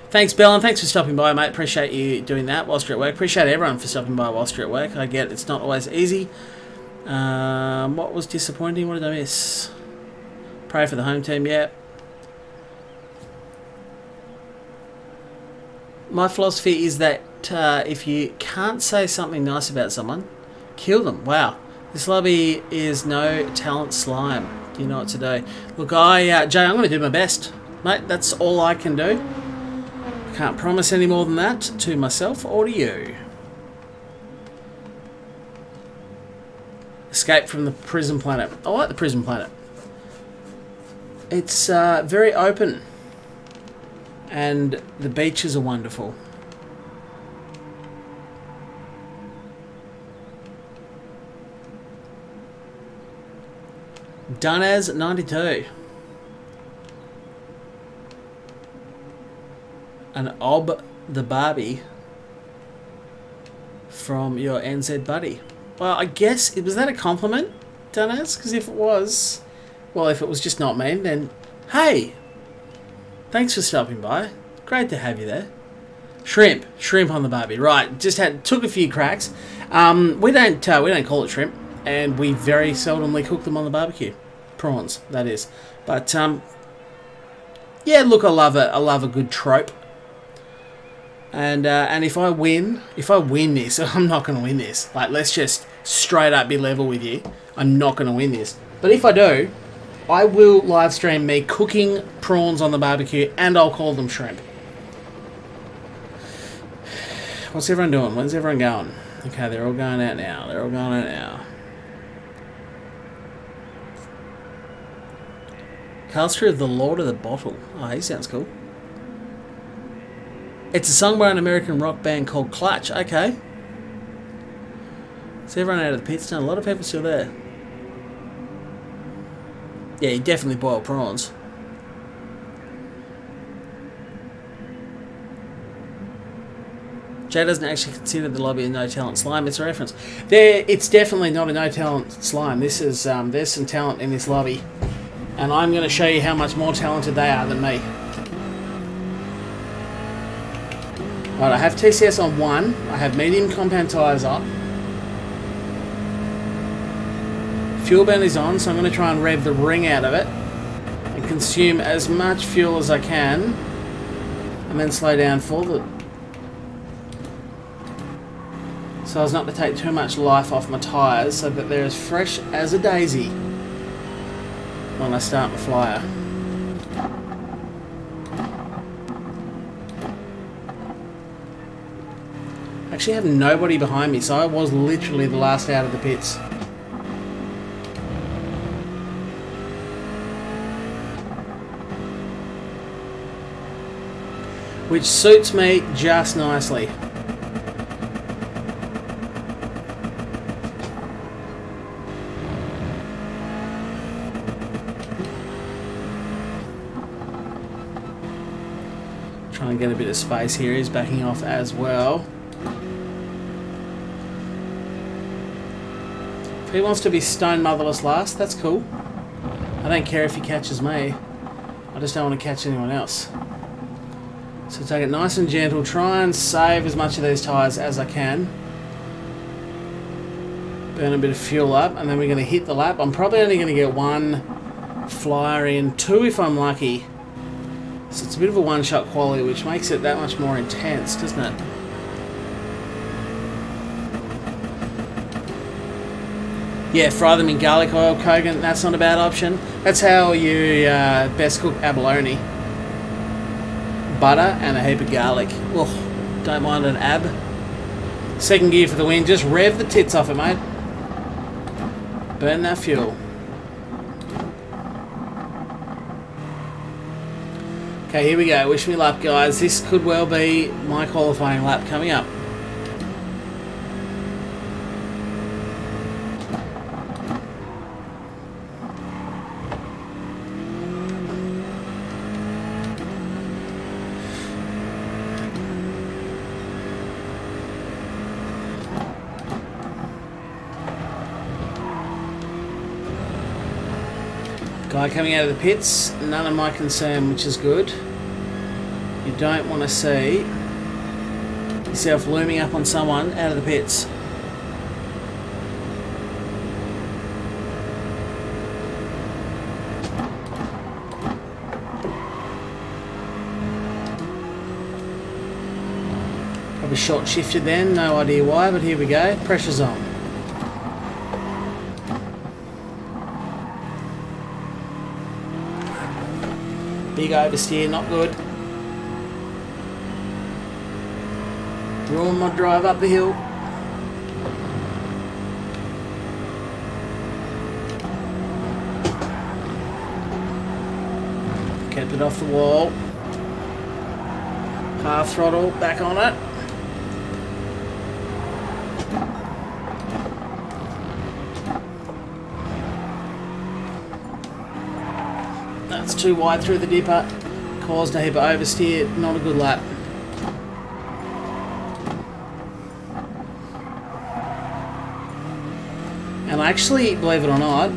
Thanks, Bell, and thanks for stopping by, mate. Appreciate you doing that whilst you're at work. Appreciate everyone for stopping by whilst you're at work. I get it's not always easy. What was disappointing? What did I miss? Pray for the home team, yeah. My philosophy is that if you can't say something nice about someone, kill them. Wow. This lobby is no talent slime. You know what to do. Look, Jay, I'm going to do my best. Mate, that's all I can do. Can't promise any more than that to myself or to you. Escape from the prison planet. I like the prison planet. It's very open. And the beaches are wonderful. Done as 92. An ob the Barbie from your NZ buddy. Well, I guess, was that a compliment, done as? Because if it was, well, if it was just not mean, then hey, thanks for stopping by. Great to have you there. Shrimp on the Barbie. Right, took a few cracks. We don't call it shrimp, and we very seldomly cook them on the barbecue. Prawns, that is. But yeah, look, I love a good trope. And if I win this, I'm not going to win this. Like, let's just straight up be level with you. I'm not going to win this. But if I do, I will live stream me cooking prawns on the barbecue, and I'll call them shrimp. What's everyone doing? When's everyone going? Okay, they're all going out now. Carlstrom of the Lord of the Bottle. Oh, he sounds cool. It's a song by an American rock band called Clutch. Okay. So everyone out of the pits now. A lot of people still there. Yeah, you definitely boil prawns. Jay doesn't actually consider the lobby a no-talent slime. It's a reference. It's definitely not a no-talent slime. This is there's some talent in this lobby. And I'm going to show you how much more talented they are than me. Right, I have TCS on 1. I have medium compound tyres on. Fuel burn is on, so I'm going to try and rev the ring out of it. And consume as much fuel as I can. And then slow down for the... So as not to take too much life off my tyres, so that they're as fresh as a daisy when I start my flyer. I actually have nobody behind me, so I was literally the last out of the pits. Which suits me just nicely. Trying to get a bit of space here. He's backing off as well. If he wants to be stone motherless last, that's cool. I don't care if he catches me. I just don't want to catch anyone else. So take it nice and gentle. Try and save as much of these tyres as I can. Burn a bit of fuel up, and then we're going to hit the lap. I'm probably only going to get 1 flyer in, 2 if I'm lucky. So it's a bit of a one-shot quality, which makes it that much more intense, doesn't it? Yeah, fry them in garlic oil, Kogan. That's not a bad option. That's how you best cook abalone. Butter and a heap of garlic. Oh, don't mind an ab. Second gear for the win. Just rev the tits off it, mate. Burn that fuel. Okay, here we go. Wish me luck, guys. This could well be my qualifying lap coming up. Guy coming out of the pits, none of my concern, which is good. You don't want to see yourself looming up on someone out of the pits. Probably short shifted then, no idea why, but here we go, pressure's on. Big oversteer, not good. Ruined my drive up the hill. Kept it off the wall. Half throttle, back on it. That's too wide through the dipper. Caused a heap of oversteer, not a good lap. And I actually, believe it or not,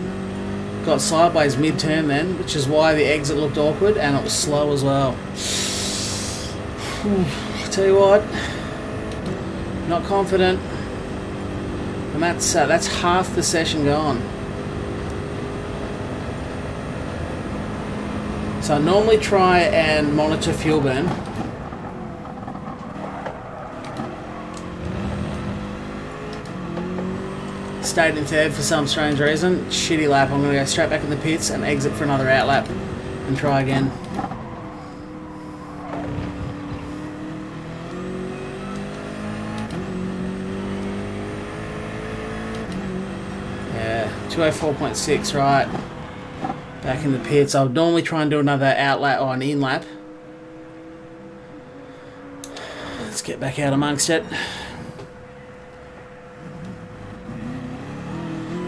got sideways mid-turn then, which is why the exit looked awkward and it was slow as well. Tell you what, not confident. And that's half the session gone. So I normally try and monitor fuel burn. Stayed in third for some strange reason. Shitty lap. I'm going to go straight back in the pits and exit for another out lap and try again. Yeah, 204.6, right. Back in the pits. I would normally try and do another out lap or an in lap. Let's get back out amongst it.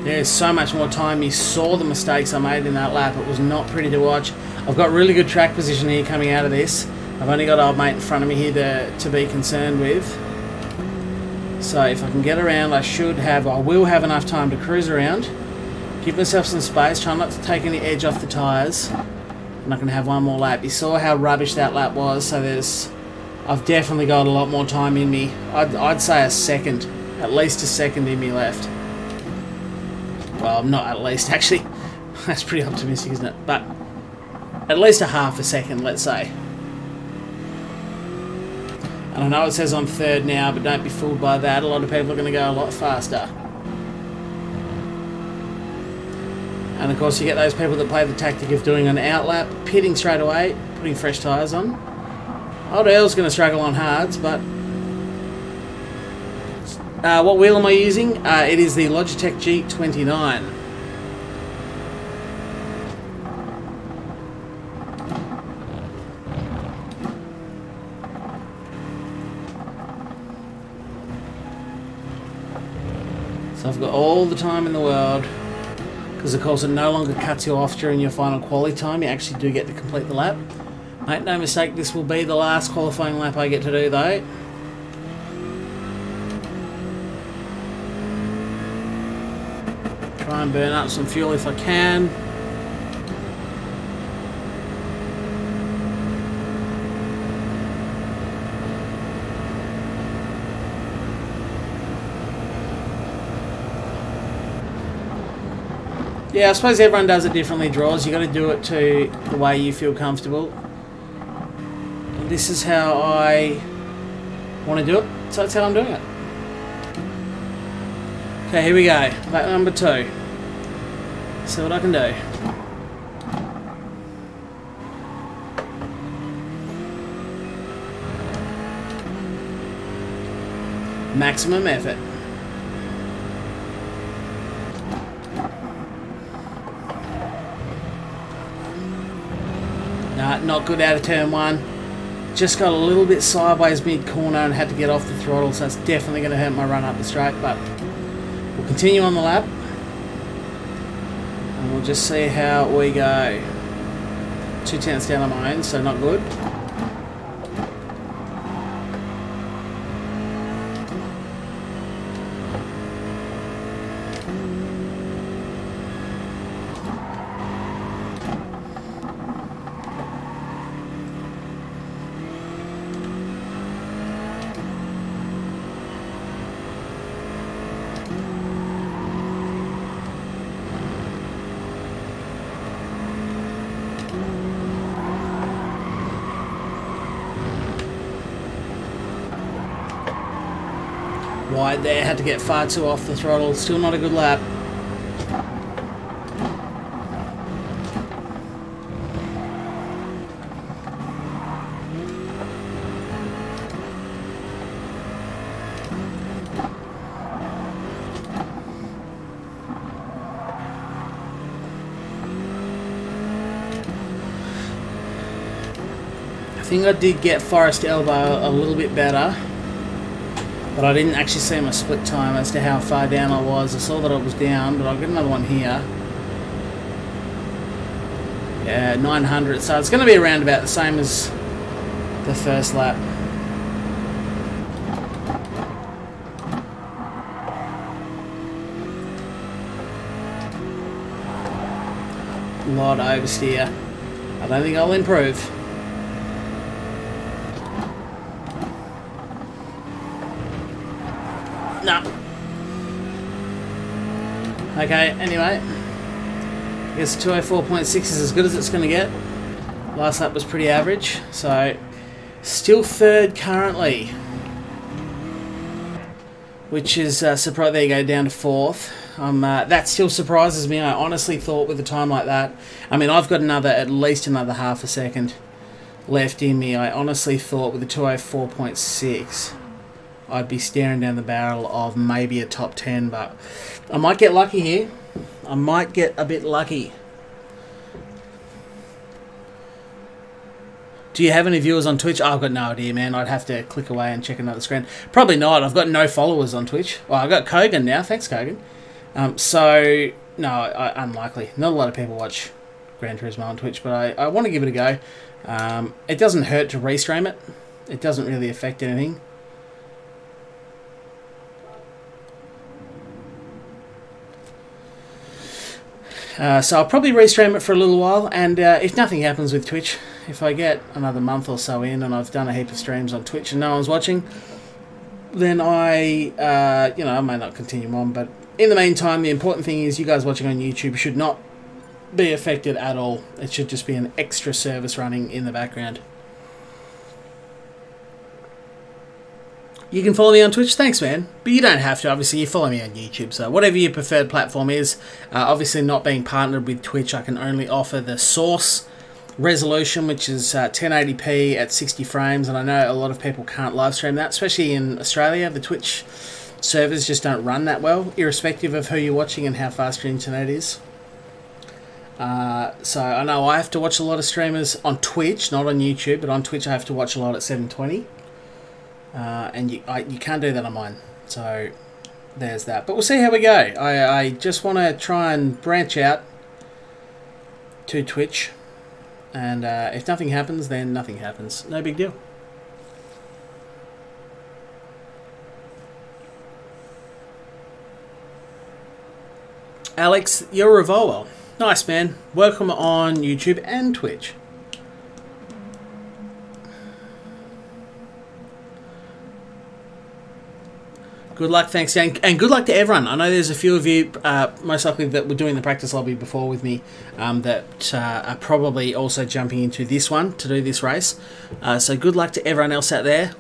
There's so much more time. You saw the mistakes I made in that lap. It was not pretty to watch. I've got really good track position here coming out of this. I've only got old mate in front of me here to be concerned with. So if I can get around, I will have enough time to cruise around. Give myself some space, try not to take any edge off the tyres. I'm not going to have one more lap. You saw how rubbish that lap was, so I've definitely got a lot more time in me. I'd say a second, at least a second in me left. Well, not at least, actually. That's pretty optimistic, isn't it? But at least a half a second, let's say. And I know it says I'm third now, but don't be fooled by that. A lot of people are going to go a lot faster. And of course you get those people that play the tactic of doing an out lap, pitting straight away, putting fresh tyres on. Old Earl's going to struggle on hards, but... what wheel am I using? It is the Logitech G29. So I've got all the time in the world. Because of course it no longer cuts you off during your final quali time. You actually do get to complete the lap. Make no mistake, this will be the last qualifying lap I get to do though. Try and burn up some fuel if I can. Yeah, I suppose everyone does it differently, Draws. You got to do it to the way you feel comfortable. And this is how I want to do it, so that's how I'm doing it. Okay, here we go. Lap number 2. See what I can do. Maximum effort. Not good out of turn 1. Just got a little bit sideways mid-corner and had to get off the throttle, so it's definitely going to hurt my run up the straight, but we'll continue on the lap. And we'll just see how we go. 2 tenths down on my own, so not good. Wide there, had to get far too off the throttle. Still not a good lap. I think I did get Forest Elbow a little bit better, but I didn't actually see my split time as to how far down I was. I saw that I was down, but I'll get another one here. Yeah, 900, so it's going to be around about the same as the first lap. A lot of oversteer. I don't think I'll improve. No. Okay, anyway. I guess 204.6 is as good as it's going to get. Last lap was pretty average, so still third currently. Which is surprised. There you go, down to fourth. That still surprises me. I honestly thought with a time like that, I mean, I've got at least another half a second left in me. I honestly thought with a 204.6 I'd be staring down the barrel of maybe a top 10, but I might get lucky here. I might get a bit lucky. Do you have any viewers on Twitch? Oh, I've got no idea, man. I'd have to click away and check another screen. Probably not. I've got no followers on Twitch. Well, I've got Kogan now. Thanks, Kogan. So, no, unlikely. Not a lot of people watch Gran Turismo on Twitch, but I want to give it a go. It doesn't hurt to restream it. It doesn't really affect anything. So I'll probably restream it for a little while, and if nothing happens with Twitch, if I get another month or so in and I've done a heap of streams on Twitch and no one's watching, then I may not continue on, but in the meantime, the important thing is you guys watching on YouTube should not be affected at all. It should just be an extra service running in the background. You can follow me on Twitch, thanks man, but you don't have to. Obviously you follow me on YouTube, so whatever your preferred platform is. Obviously not being partnered with Twitch, I can only offer the source resolution, which is 1080p at 60 frames, and I know a lot of people can't live stream that, especially in Australia. The Twitch servers just don't run that well, irrespective of who you're watching and how fast your internet is. So I know I have to watch a lot of streamers on Twitch, not on YouTube, but on Twitch I have to watch a lot at 720. And you can't do that on mine, so there's that. But we'll see how we go. I just want to try and branch out to Twitch, and if nothing happens, then nothing happens. No big deal. Alex, you're a Volwell. Nice, man. Welcome on YouTube and Twitch. Good luck, thanks, Dan. And good luck to everyone. I know there's a few of you, most likely that were doing the practice lobby before with me, that are probably also jumping into this one to do this race. So good luck to everyone else out there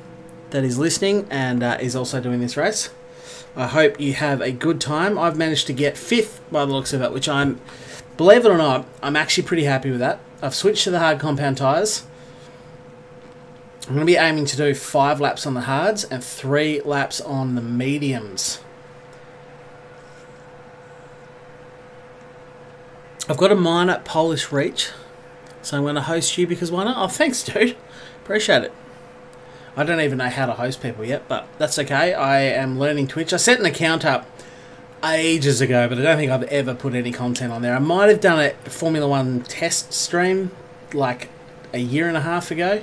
that is listening and is also doing this race. I hope you have a good time. I've managed to get 5th by the looks of it, which I'm, believe it or not, I'm actually pretty happy with that. I've switched to the hard compound tyres. I'm going to be aiming to do 5 laps on the hards and 3 laps on the mediums. I've got a minor Polish reach, So I'm going to host you because why not? Oh, thanks, dude. Appreciate it. I don't even know how to host people yet, but that's okay. I am learning Twitch. I set an account up ages ago, but I don't think I've ever put any content on there. I might have done a Formula 1 test stream like a year and a half ago.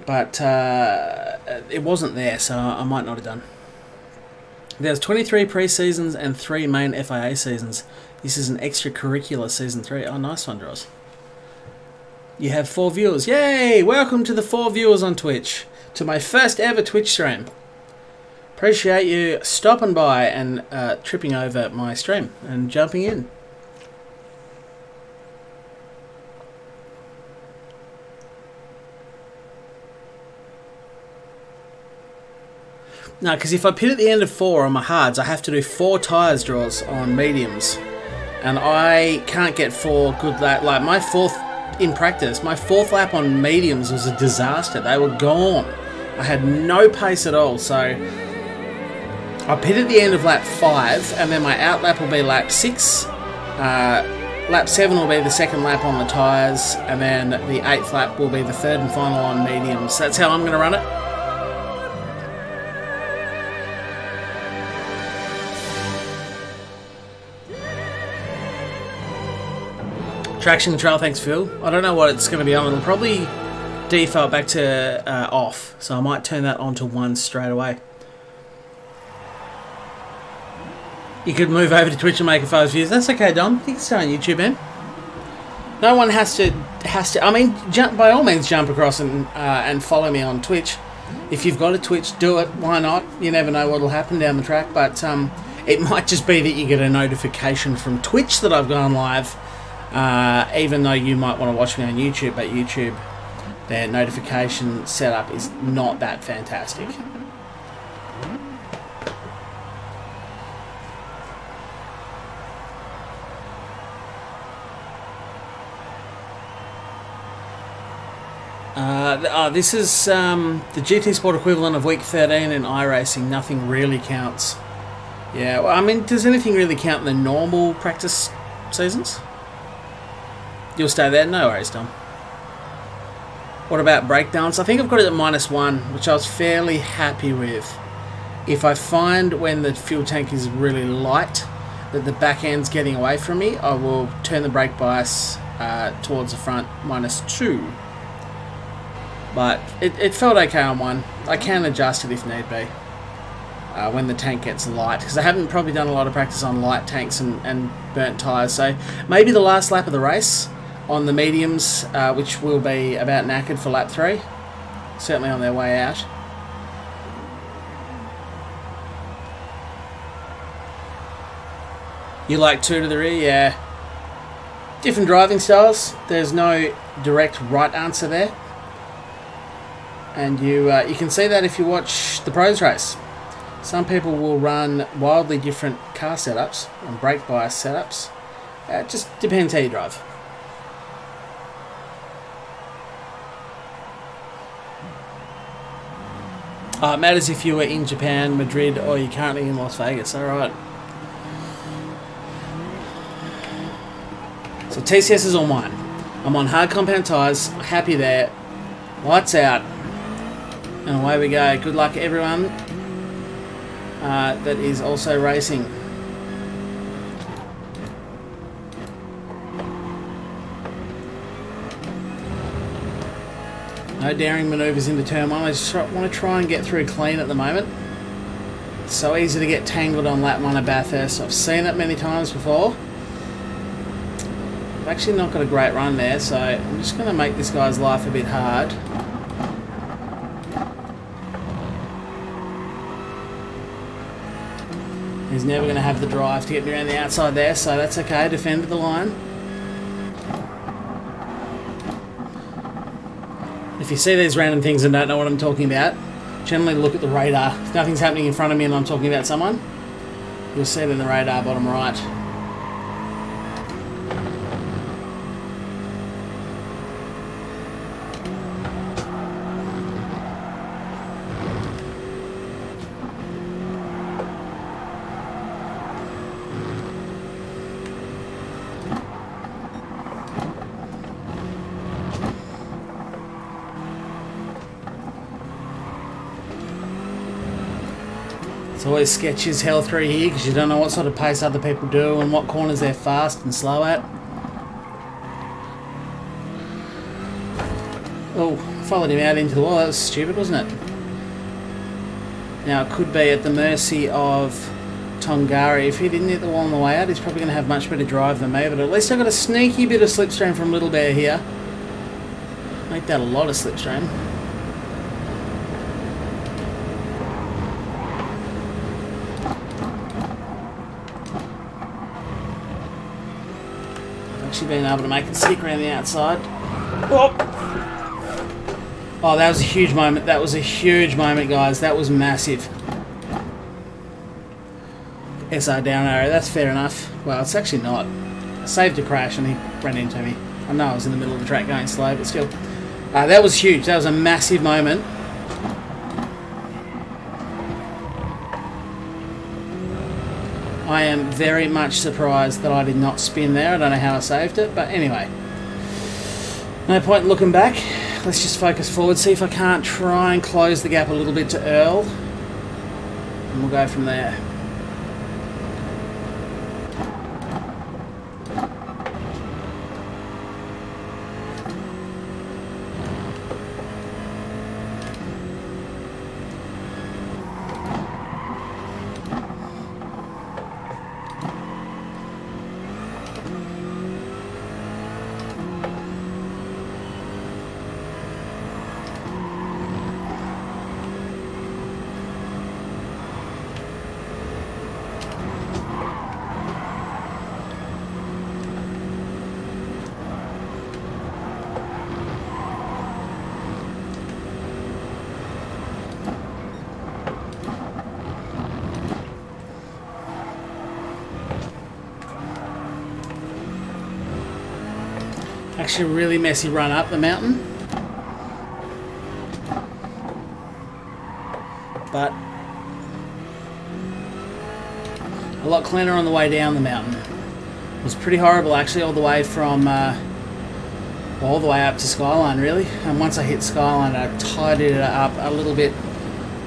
But it wasn't there, so I might not have done. There's 23 pre-seasons and 3 main FIA seasons. This is an extracurricular season 3. Oh, nice one, Dross. You have 4 viewers. Yay! Welcome to the 4 viewers on Twitch. To my first ever Twitch stream. Appreciate you stopping by and tripping over my stream and jumping in. No, because if I pit at the end of 4 on my hards, I have to do 4 tyres draws on mediums. And I can't get 4 good lap. Like my 4th, in practice, my 4th lap on mediums was a disaster. They were gone. I had no pace at all. So I pit at the end of lap 5, and then my out lap will be lap 6. Lap 7 will be the second lap on the tyres, and then the 8th lap will be the third and final on mediums. That's how I'm going to run it. Traction control, thanks Phil. I don't know what it's going to be on. It'll probably default back to off, so I might turn that on to 1 straight away. You could move over to Twitch and make a 5 views. That's okay, Dom. You can stay on YouTube, man. No one has to. I mean, jump, by all means, jump across and follow me on Twitch. If you've got a Twitch, do it. Why not? You never know what'll happen down the track. But it might just be that you get a notification from Twitch that I've gone live. Even though you might want to watch me on YouTube, but YouTube, their notification setup is not that fantastic. This is the GT Sport equivalent of week 13 in iRacing. Nothing really counts. Yeah, well, I mean, does anything really count in the normal practice seasons? You'll stay there? No worries, Tom. What about breakdowns? I think I've got it at -1, which I was fairly happy with. If I find when the fuel tank is really light that the back end's getting away from me, I will turn the brake bias towards the front, -2. But it felt okay on 1. I can adjust it if need be when the tank gets light, because I haven't probably done a lot of practice on light tanks and burnt tyres. So maybe the last lap of the race on the mediums, which will be about knackered for lap 3. Certainly on their way out. You like 2 to the rear? Yeah. Different driving styles. There's no direct right answer there. And you can see that if you watch the pros race. Some people will run wildly different car setups and brake bias setups. It just depends how you drive. It matters if you were in Japan, Madrid, or you're currently in Las Vegas. Alright. So TCS is all mine. I'm on hard compound tyres. Happy there. Lights out. And away we go. Good luck everyone that is also racing. No daring manoeuvres into turn 1. I just want to try and get through clean at the moment. It's so easy to get tangled on lap 1 of Bathurst. I've seen it many times before. I've actually not got a great run there, so I'm just going to make this guy's life a bit hard. He's never going to have the drive to get me around the outside there, so that's okay. Defended the line. If you see these random things and don't know what I'm talking about, generally look at the radar. If nothing's happening in front of me and I'm talking about someone, you'll see it in the radar bottom right. It's always sketchy as hell through here because you don't know what sort of pace other people do and what corners they're fast and slow at. Oh, followed him out into the wall. That was stupid, wasn't it? Now, it could be at the mercy of Tongari. If he didn't hit the wall on the way out, he's probably going to have much better drive than me, but at least I've got a sneaky bit of slipstream from Little Bear here. Make that a lot of slipstream. I've actually been able to make it stick around the outside. Oh! Oh, that was a huge moment. That was a huge moment, guys. That was massive. SR down arrow. That's fair enough. Well, it's actually not. I saved a crash and he ran into me. I know I was in the middle of the track going slow, but still. That was huge. That was a massive moment. I am very much surprised that I did not spin there. I don't know how I saved it, but anyway. No point in looking back. Let's just focus forward, see if I can't try and close the gap a little bit to Earl. And we'll go from there. Actually a really messy run up the mountain, but a lot cleaner on the way down the mountain. It was pretty horrible actually all the way from all the way up to Skyline really, and once I hit Skyline I tidied it up a little bit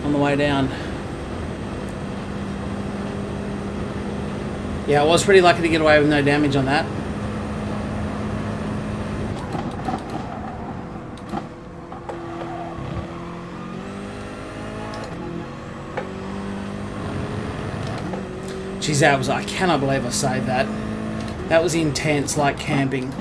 on the way down. Yeah, I was pretty lucky to get away with no damage on that. Jeez, that was, I cannot believe I saved that. That was intense, like camping.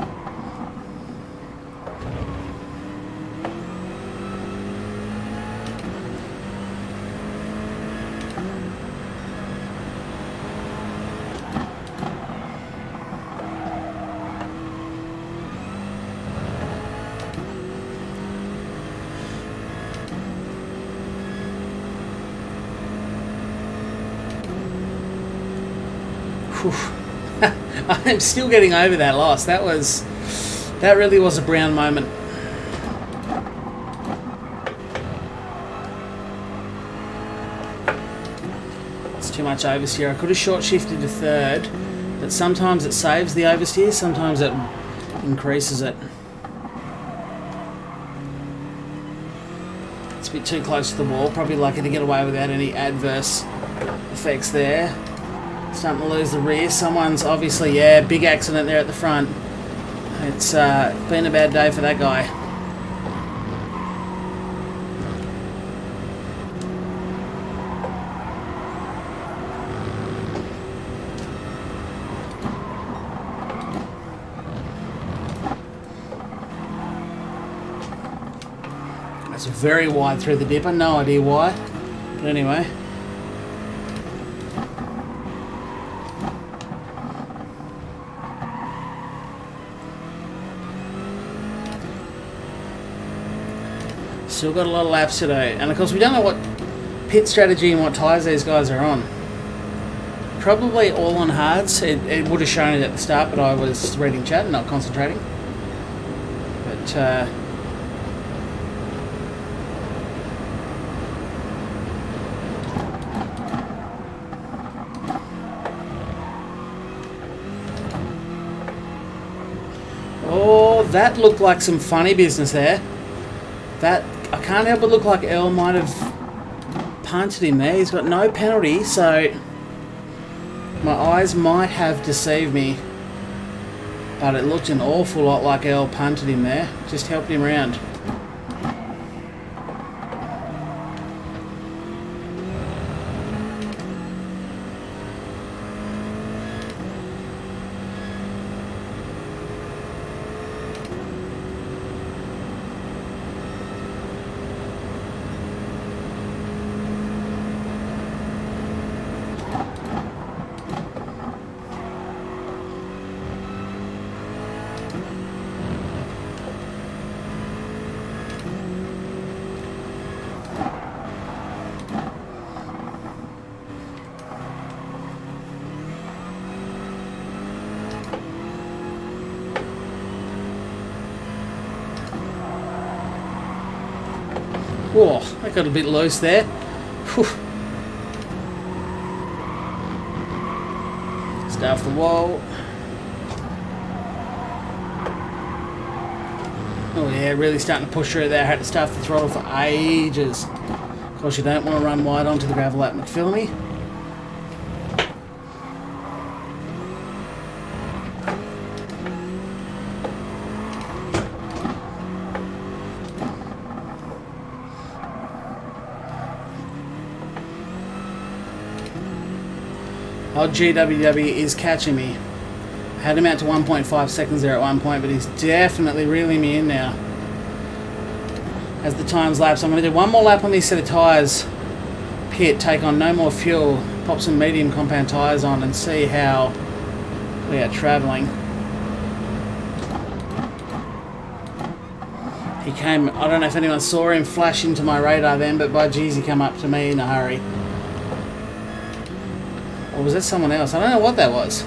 I'm still getting over that loss. That really was a brown moment. It's too much oversteer. I could have short shifted to third, but sometimes it saves the oversteer, sometimes it increases it. It's a bit too close to the wall. Probably lucky to get away without any adverse effects there. Starting to lose the rear. Someone's obviously, yeah, big accident there at the front. It's been a bad day for that guy. That's very wide through the dipper. No idea why. But anyway. Still got a lot of laps to do, and of course we don't know what pit strategy and what tyres these guys are on. Probably all on hards. It would have shown it at the start, but I was reading chat and not concentrating. But oh, that looked like some funny business there. That, I can't help but look like Earl might have punted him there. He's got no penalty, so my eyes might have deceived me. But it looked an awful lot like Earl punted him there. Just helped him round. Whoa, that got a bit loose there. Whew. Stay off the wall. Oh yeah, really starting to push through there. I had to start the throttle for ages. Of course, you don't want to run wide onto the gravel at McPhillamy. Old GWW is catching me. I had him out to 1.5 seconds there at one point, but he's definitely reeling me in now. As the time's lapse, I'm going to do one more lap on this set of tyres. Pit, take on no more fuel, pop some medium compound tyres on and see how we are travelling. He came, I don't know if anyone saw him flash into my radar then, but by geez, he came up to me in a hurry. Or was that someone else? I don't know what that was.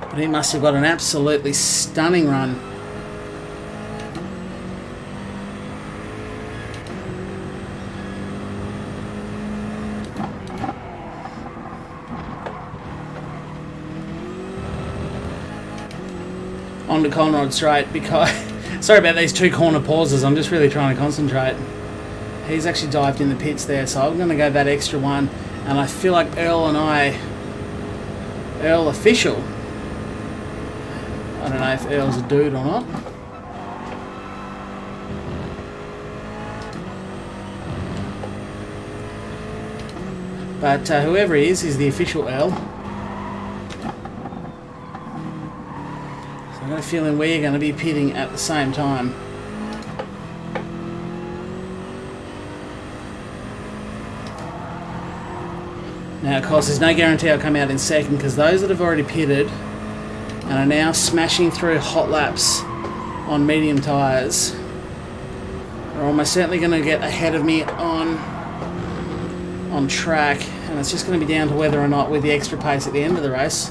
But he must have got an absolutely stunning run. On to Conrod Straight because... sorry about these two corner pauses, I'm just really trying to concentrate. He's actually dived in the pits there, so I'm going to go that extra one. And I feel like Earl official. I don't know if Earl's a dude or not. But whoever he is the official Earl. So I've got a feeling we're going to be pitting at the same time. Now, of course, there's no guarantee I'll come out in second because those that have already pitted and are now smashing through hot laps on medium tyres are almost certainly going to get ahead of me on track, and it's just going to be down to whether or not with the extra pace at the end of the race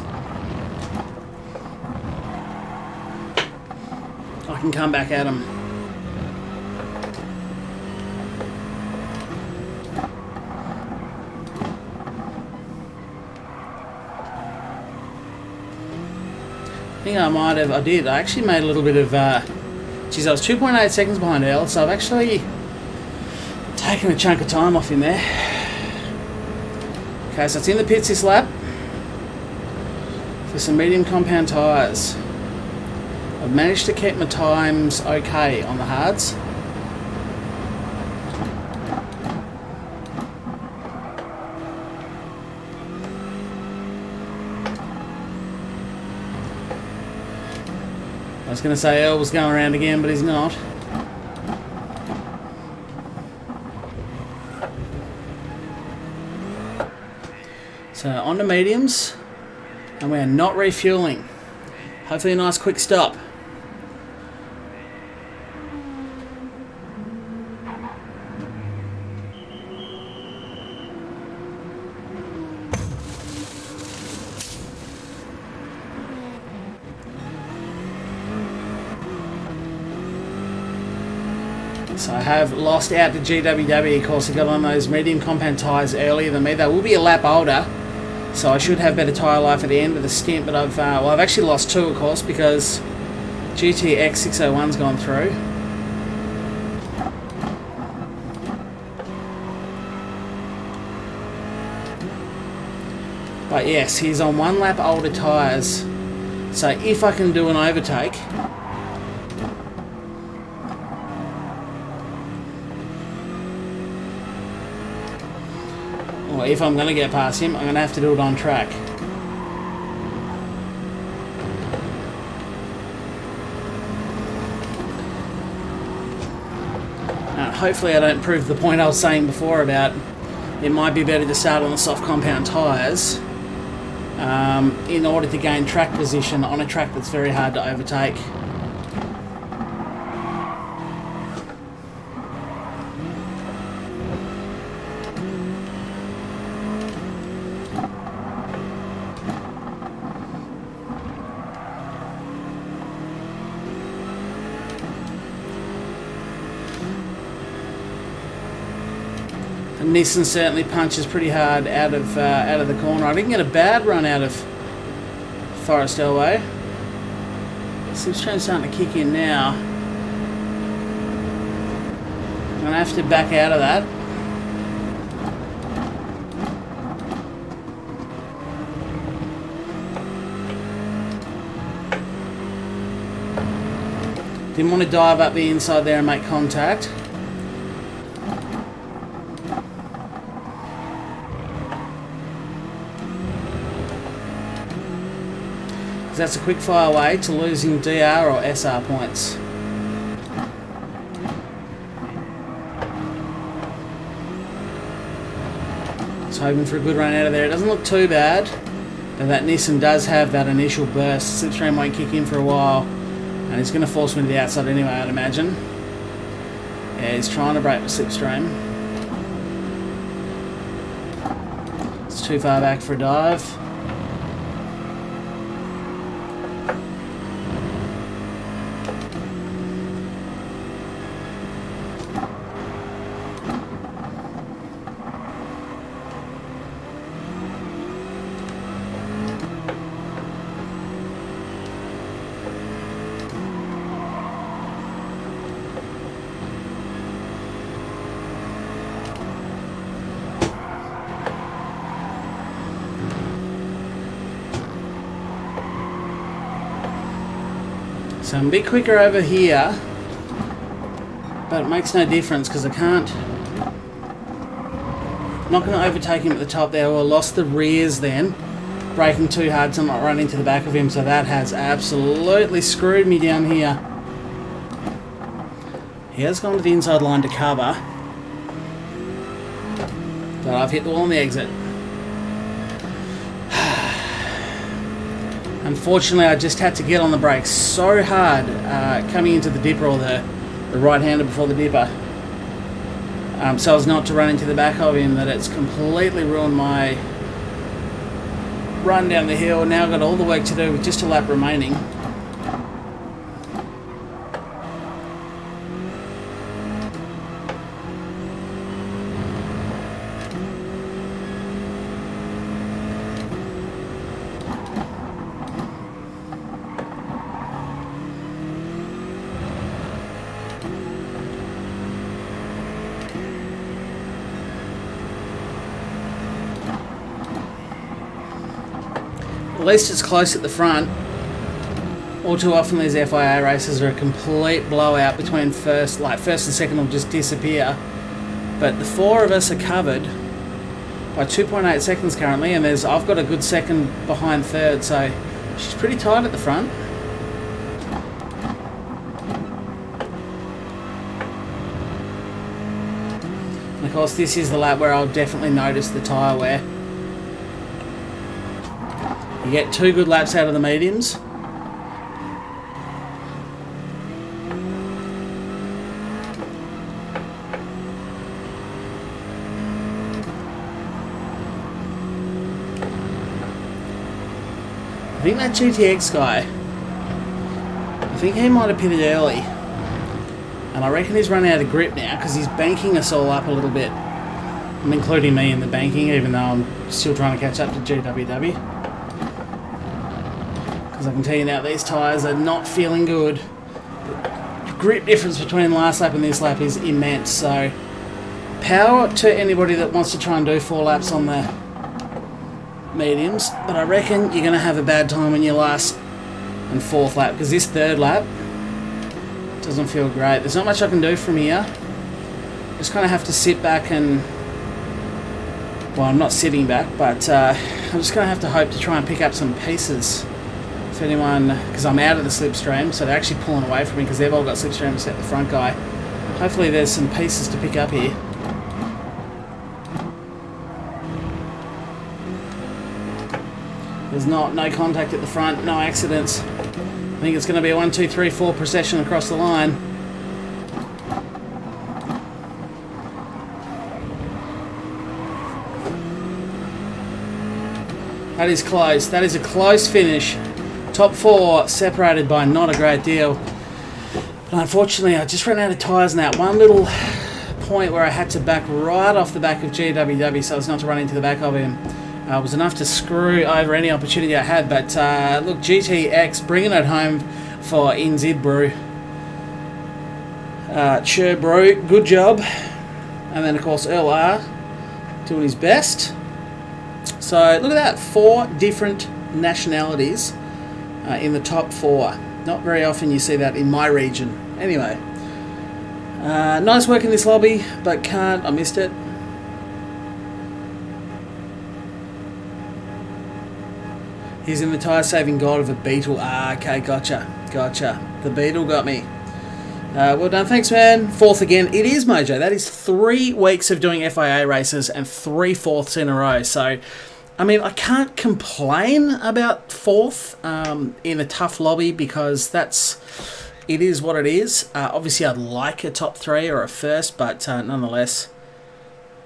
I can come back at them. I actually made a little bit of, geez, I was 2.8 seconds behind Earl, so I've actually taken a chunk of time off him there. Okay, so it's in the pits this lap for some medium compound tyres. I've managed to keep my times okay on the hards. I was going to say Earl was going around again, but he's not. So on to mediums, and we're not refueling. Hopefully a nice quick stop. So I have lost out to GWW. Of course, he got on those medium compound tyres earlier than me. They will be a lap older, so I should have better tyre life at the end of the stint. But I've actually lost two, of course, because GTX 601's gone through. But yes, he's on 1 lap older tyres. So if I can do an overtake, or if I'm going to get past him, I'm going to have to do it on track. Hopefully I don't prove the point I was saying before about it might be better to start on the soft compound tyres in order to gain track position on a track that's very hard to overtake. Nissan certainly punches pretty hard out of the corner. I didn't get a bad run out of Forest Elway. Slipstream's starting to kick in now. I'm going to have to back out of that. Didn't want to dive up the inside there and make contact. That's a quick fire way to losing DR or SR points. Just hoping for a good run out of there. It doesn't look too bad, but that Nissan does have that initial burst. Slipstream won't kick in for a while, and he's going to force me to the outside anyway, I'd imagine. Yeah, he's trying to break the Slipstream. It's too far back for a dive. So I'm a bit quicker over here, but it makes no difference because I can't. I'm not going to overtake him at the top there. I lost the rears then, braking too hard to not run into the back of him, so that has absolutely screwed me down here. He has gone to the inside line to cover, but I've hit the wall on the exit. Unfortunately, I just had to get on the brakes so hard coming into the dipper, or the right-hander before the dipper, so as not to run into the back of him, that it's completely ruined my run down the hill. Now I've got all the work to do with just a lap remaining. At least it's close at the front. All too often these FIA races are a complete blowout between first and second will just disappear. But the four of us are covered by 2.8 seconds currently, and I've got a good second behind third, so she's pretty tight at the front. And of course this is the lap where I'll definitely notice the tyre wear. You get 2 good laps out of the mediums. I think that GTX guy, I think he might have pitted early. And I reckon he's run out of grip now because he's banking us all up a little bit. I'm including me in the banking, even though I'm still trying to catch up to GWW. Because I can tell you now, these tyres are not feeling good. The grip difference between last lap and this lap is immense, so power to anybody that wants to try and do 4 laps on the mediums, but I reckon you're going to have a bad time on your last and fourth lap, because this third lap doesn't feel great. There's not much I can do from here. Just kind of have to sit back and, well, I'm not sitting back, but I'm just going to have to hope to try and pick up some pieces. If anyone, because I'm out of the slipstream, so they're actually pulling away from me because they've all got slipstream except the front guy. Hopefully there's some pieces to pick up here. There's no contact at the front, no accidents. I think it's going to be a 1, 2, 3, 4 procession across the line. That is close. That is a close finish. Top 4 separated by not a great deal. But unfortunately, I just ran out of tyres in that one little point where I had to back right off the back of GWW so as not to run into the back of him. It was enough to screw over any opportunity I had, but look, GTX bringing it home for NZ Brew. Sure Brew, good job. And then of course Earl R doing his best. So look at that, 4 different nationalities in the top 4. Not very often you see that in my region. Anyway, nice work in this lobby, but I missed it. He's in the tyre-saving god of a Beetle. Ah, okay, gotcha. The Beetle got me. Well done, thanks, man. 4th again. It is Mojo. That is 3 weeks of doing FIA races and 3 4ths in a row. So, I mean, I can't complain about 4th in a tough lobby because it is what it is. Obviously, I'd like a top 3 or a first, but nonetheless,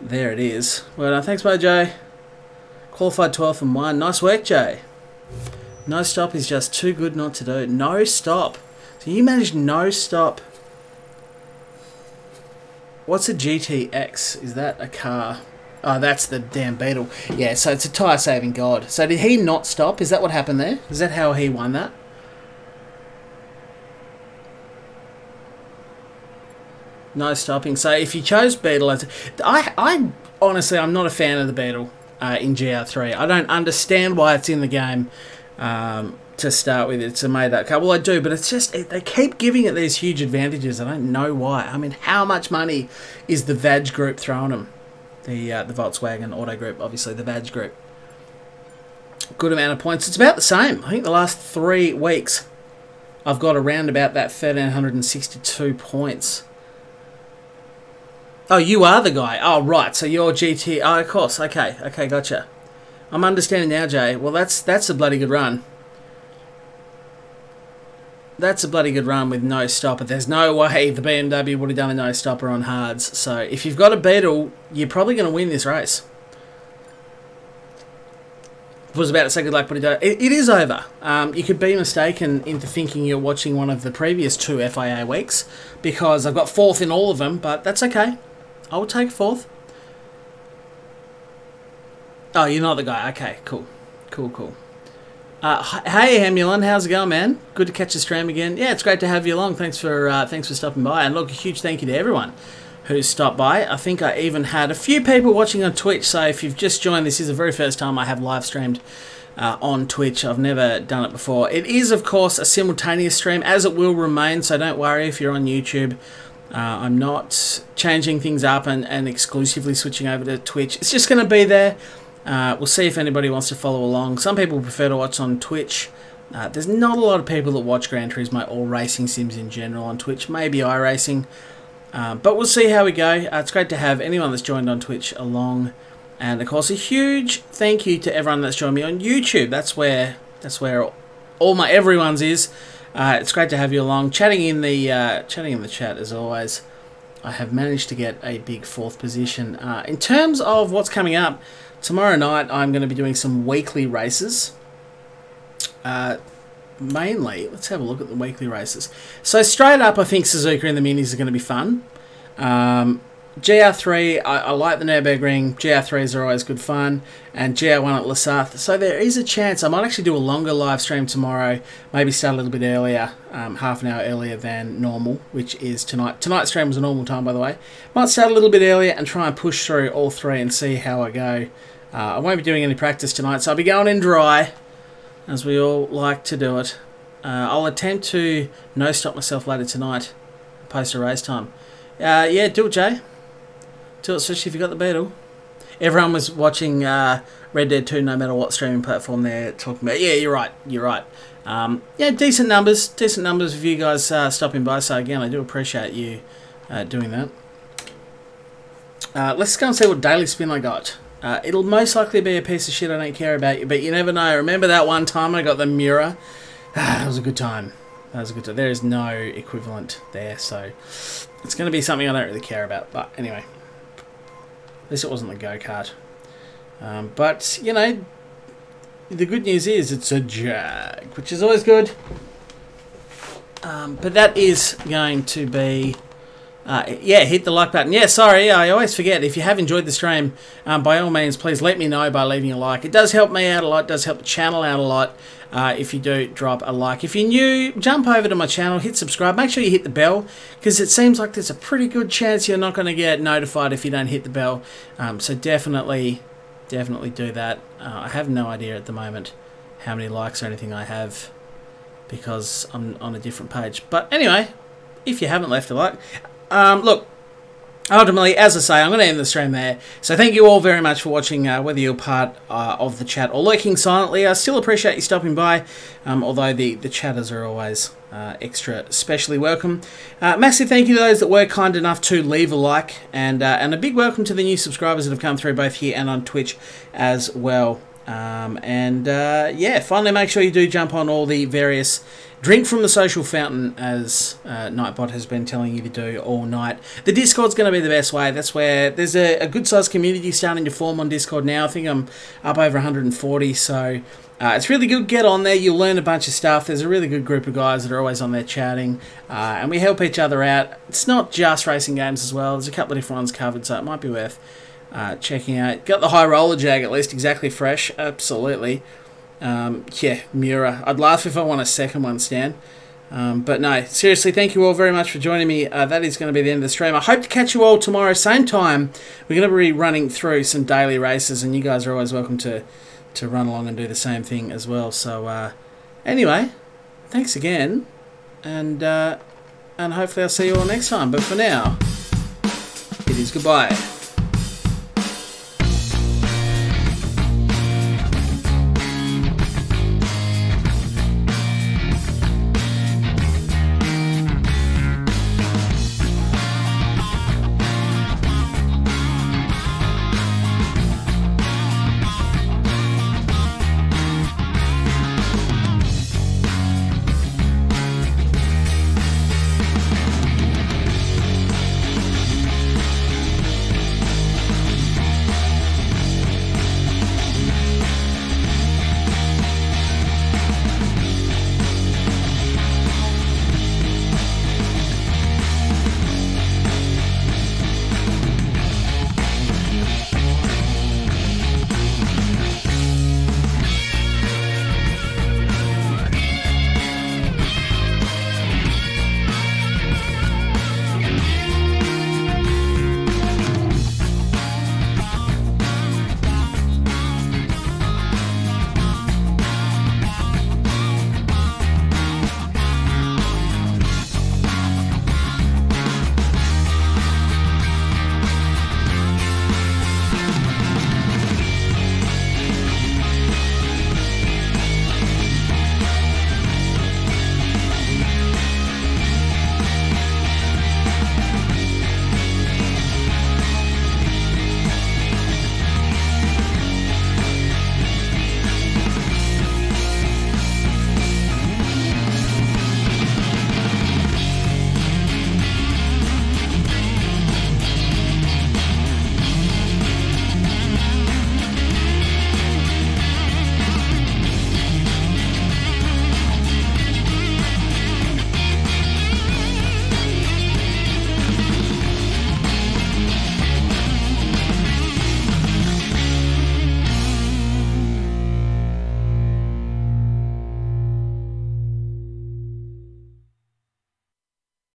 there it is. Well done, thanks, Mojo. Qualified 12th and 1. Nice work, Jay. No stop is just too good not to do. No stop. So you managed no stop. What's a GTX? Is that a car? Oh, that's the damn Beetle. Yeah, so it's a tyre-saving god. So did he not stop? Is that what happened there? Is that how he won that? No stopping. So if you chose Beetle, I honestly, I'm not a fan of the Beetle in GR3. I don't understand why it's in the game to start with. It's a made-up car. Well, I do, but it's just they keep giving it these huge advantages. I don't know why. I mean, how much money is the VAG group throwing them? The Volkswagen Auto Group, obviously the VAG group. Good amount of points. It's about the same. I think the last 3 weeks I've got around about that 1,362 points. Oh, you are the guy. Oh, right. So you're GT. Oh, of course. Okay, gotcha. I'm understanding now, Jay. Well, that's a bloody good run. That's a bloody good run with no stopper. There's no way the BMW would have done a no stopper on hards. So if you've got a Beetle, you're probably going to win this race. I was about to say good luck, but it is over. You could be mistaken into thinking you're watching one of the previous 2 FIA weeks because I've got 4th in all of them, but that's okay. I will take 4th. Oh, you're not the guy. Okay, cool. Hey, Hamulon, how's it going, man? Good to catch the stream again. Yeah, it's great to have you along. Thanks for stopping by. And look, a huge thank you to everyone who's stopped by. I think I even had a few people watching on Twitch. So if you've just joined, this is the very first time I have live streamed on Twitch. I've never done it before. It is, of course, a simultaneous stream, as it will remain. So don't worry if you're on YouTube. I'm not changing things up and exclusively switching over to Twitch. It's just going to be there. We'll see if anybody wants to follow along. Some people prefer to watch on Twitch. There's not a lot of people that watch Gran Turismo or racing sims in general on Twitch. Maybe iRacing. But we'll see how we go. It's great to have anyone that's joined on Twitch along. And of course, a huge thank you to everyone that's joined me on YouTube. That's where all my everyone's is. It's great to have you along. Chatting in the chat as always. I have managed to get a big 4th position. In terms of what's coming up, tomorrow night I'm going to be doing some weekly races. Mainly, let's have a look at the weekly races. So straight up, I think Suzuka and the Minis are going to be fun. GR3, I like the Nürburgring. GR3s are always good fun. And GR1 at Lasarth. So there is a chance I might actually do a longer live stream tomorrow. Maybe start a little bit earlier, half an hour earlier than normal, which is tonight. Tonight's stream was a normal time, by the way. Might start a little bit earlier and try and push through all 3 and see how I go I won't be doing any practice tonight, so I'll be going in dry, as we all like to do it. I'll attempt to no-stop myself later tonight, post a race time. Yeah, do it, Jay. Do it, especially if you got the Beetle. Everyone was watching Red Dead 2, no matter what streaming platform they're talking about. Yeah, you're right. You're right. Yeah, decent numbers. Decent numbers of you guys stopping by. So again, I do appreciate you doing that. Let's go and see what daily spin I got. It'll most likely be a piece of shit I don't care about, but you never know. Remember that one time I got the mirror? That was a good time. That was a good time. There is no equivalent there, so it's going to be something I don't really care about. But anyway, at least it wasn't the go-kart. But, you know, the good news is it's a Jag, which is always good. But that is going to be... yeah, hit the like button. Yeah, sorry, I always forget. If you have enjoyed the stream, by all means, please let me know by leaving a like. It does help me out a lot. It does help the channel out a lot if you do drop a like. If you're new, jump over to my channel, hit subscribe. Make sure you hit the bell, because it seems like there's a pretty good chance you're not going to get notified if you don't hit the bell. So definitely do that. I have no idea at the moment how many likes or anything I have, because I'm on a different page. But anyway, if you haven't left a like... look, ultimately, as I say, I'm going to end the stream there. So thank you all very much for watching, whether you're part of the chat or lurking silently. I still appreciate you stopping by, although the chatters are always extra especially welcome. Massive thank you to those that were kind enough to leave a like, and a big welcome to the new subscribers that have come through both here and on Twitch as well. Yeah, finally make sure you do jump on all the various... Drink from the social fountain, as Nightbot has been telling you to do all night. The Discord's going to be the best way. That's where there's a good-sized community starting to form on Discord now. I think I'm up over 140, so it's really good. Get on there. You'll learn a bunch of stuff. There's a really good group of guys that are always on there chatting, and we help each other out. It's not just racing games as well. There's a couple of different ones covered, so it might be worth checking out. Got the High Roller Jag at least, exactly fresh. Absolutely. Yeah, Mura. I'd laugh if I won a second one, Stan. But no, seriously, thank you all very much for joining me. That is going to be the end of the stream. I hope to catch you all tomorrow, same time. We're going to be running through some daily races, and you guys are always welcome to run along and do the same thing as well. So, anyway, thanks again, and hopefully I'll see you all next time. But for now, it is goodbye.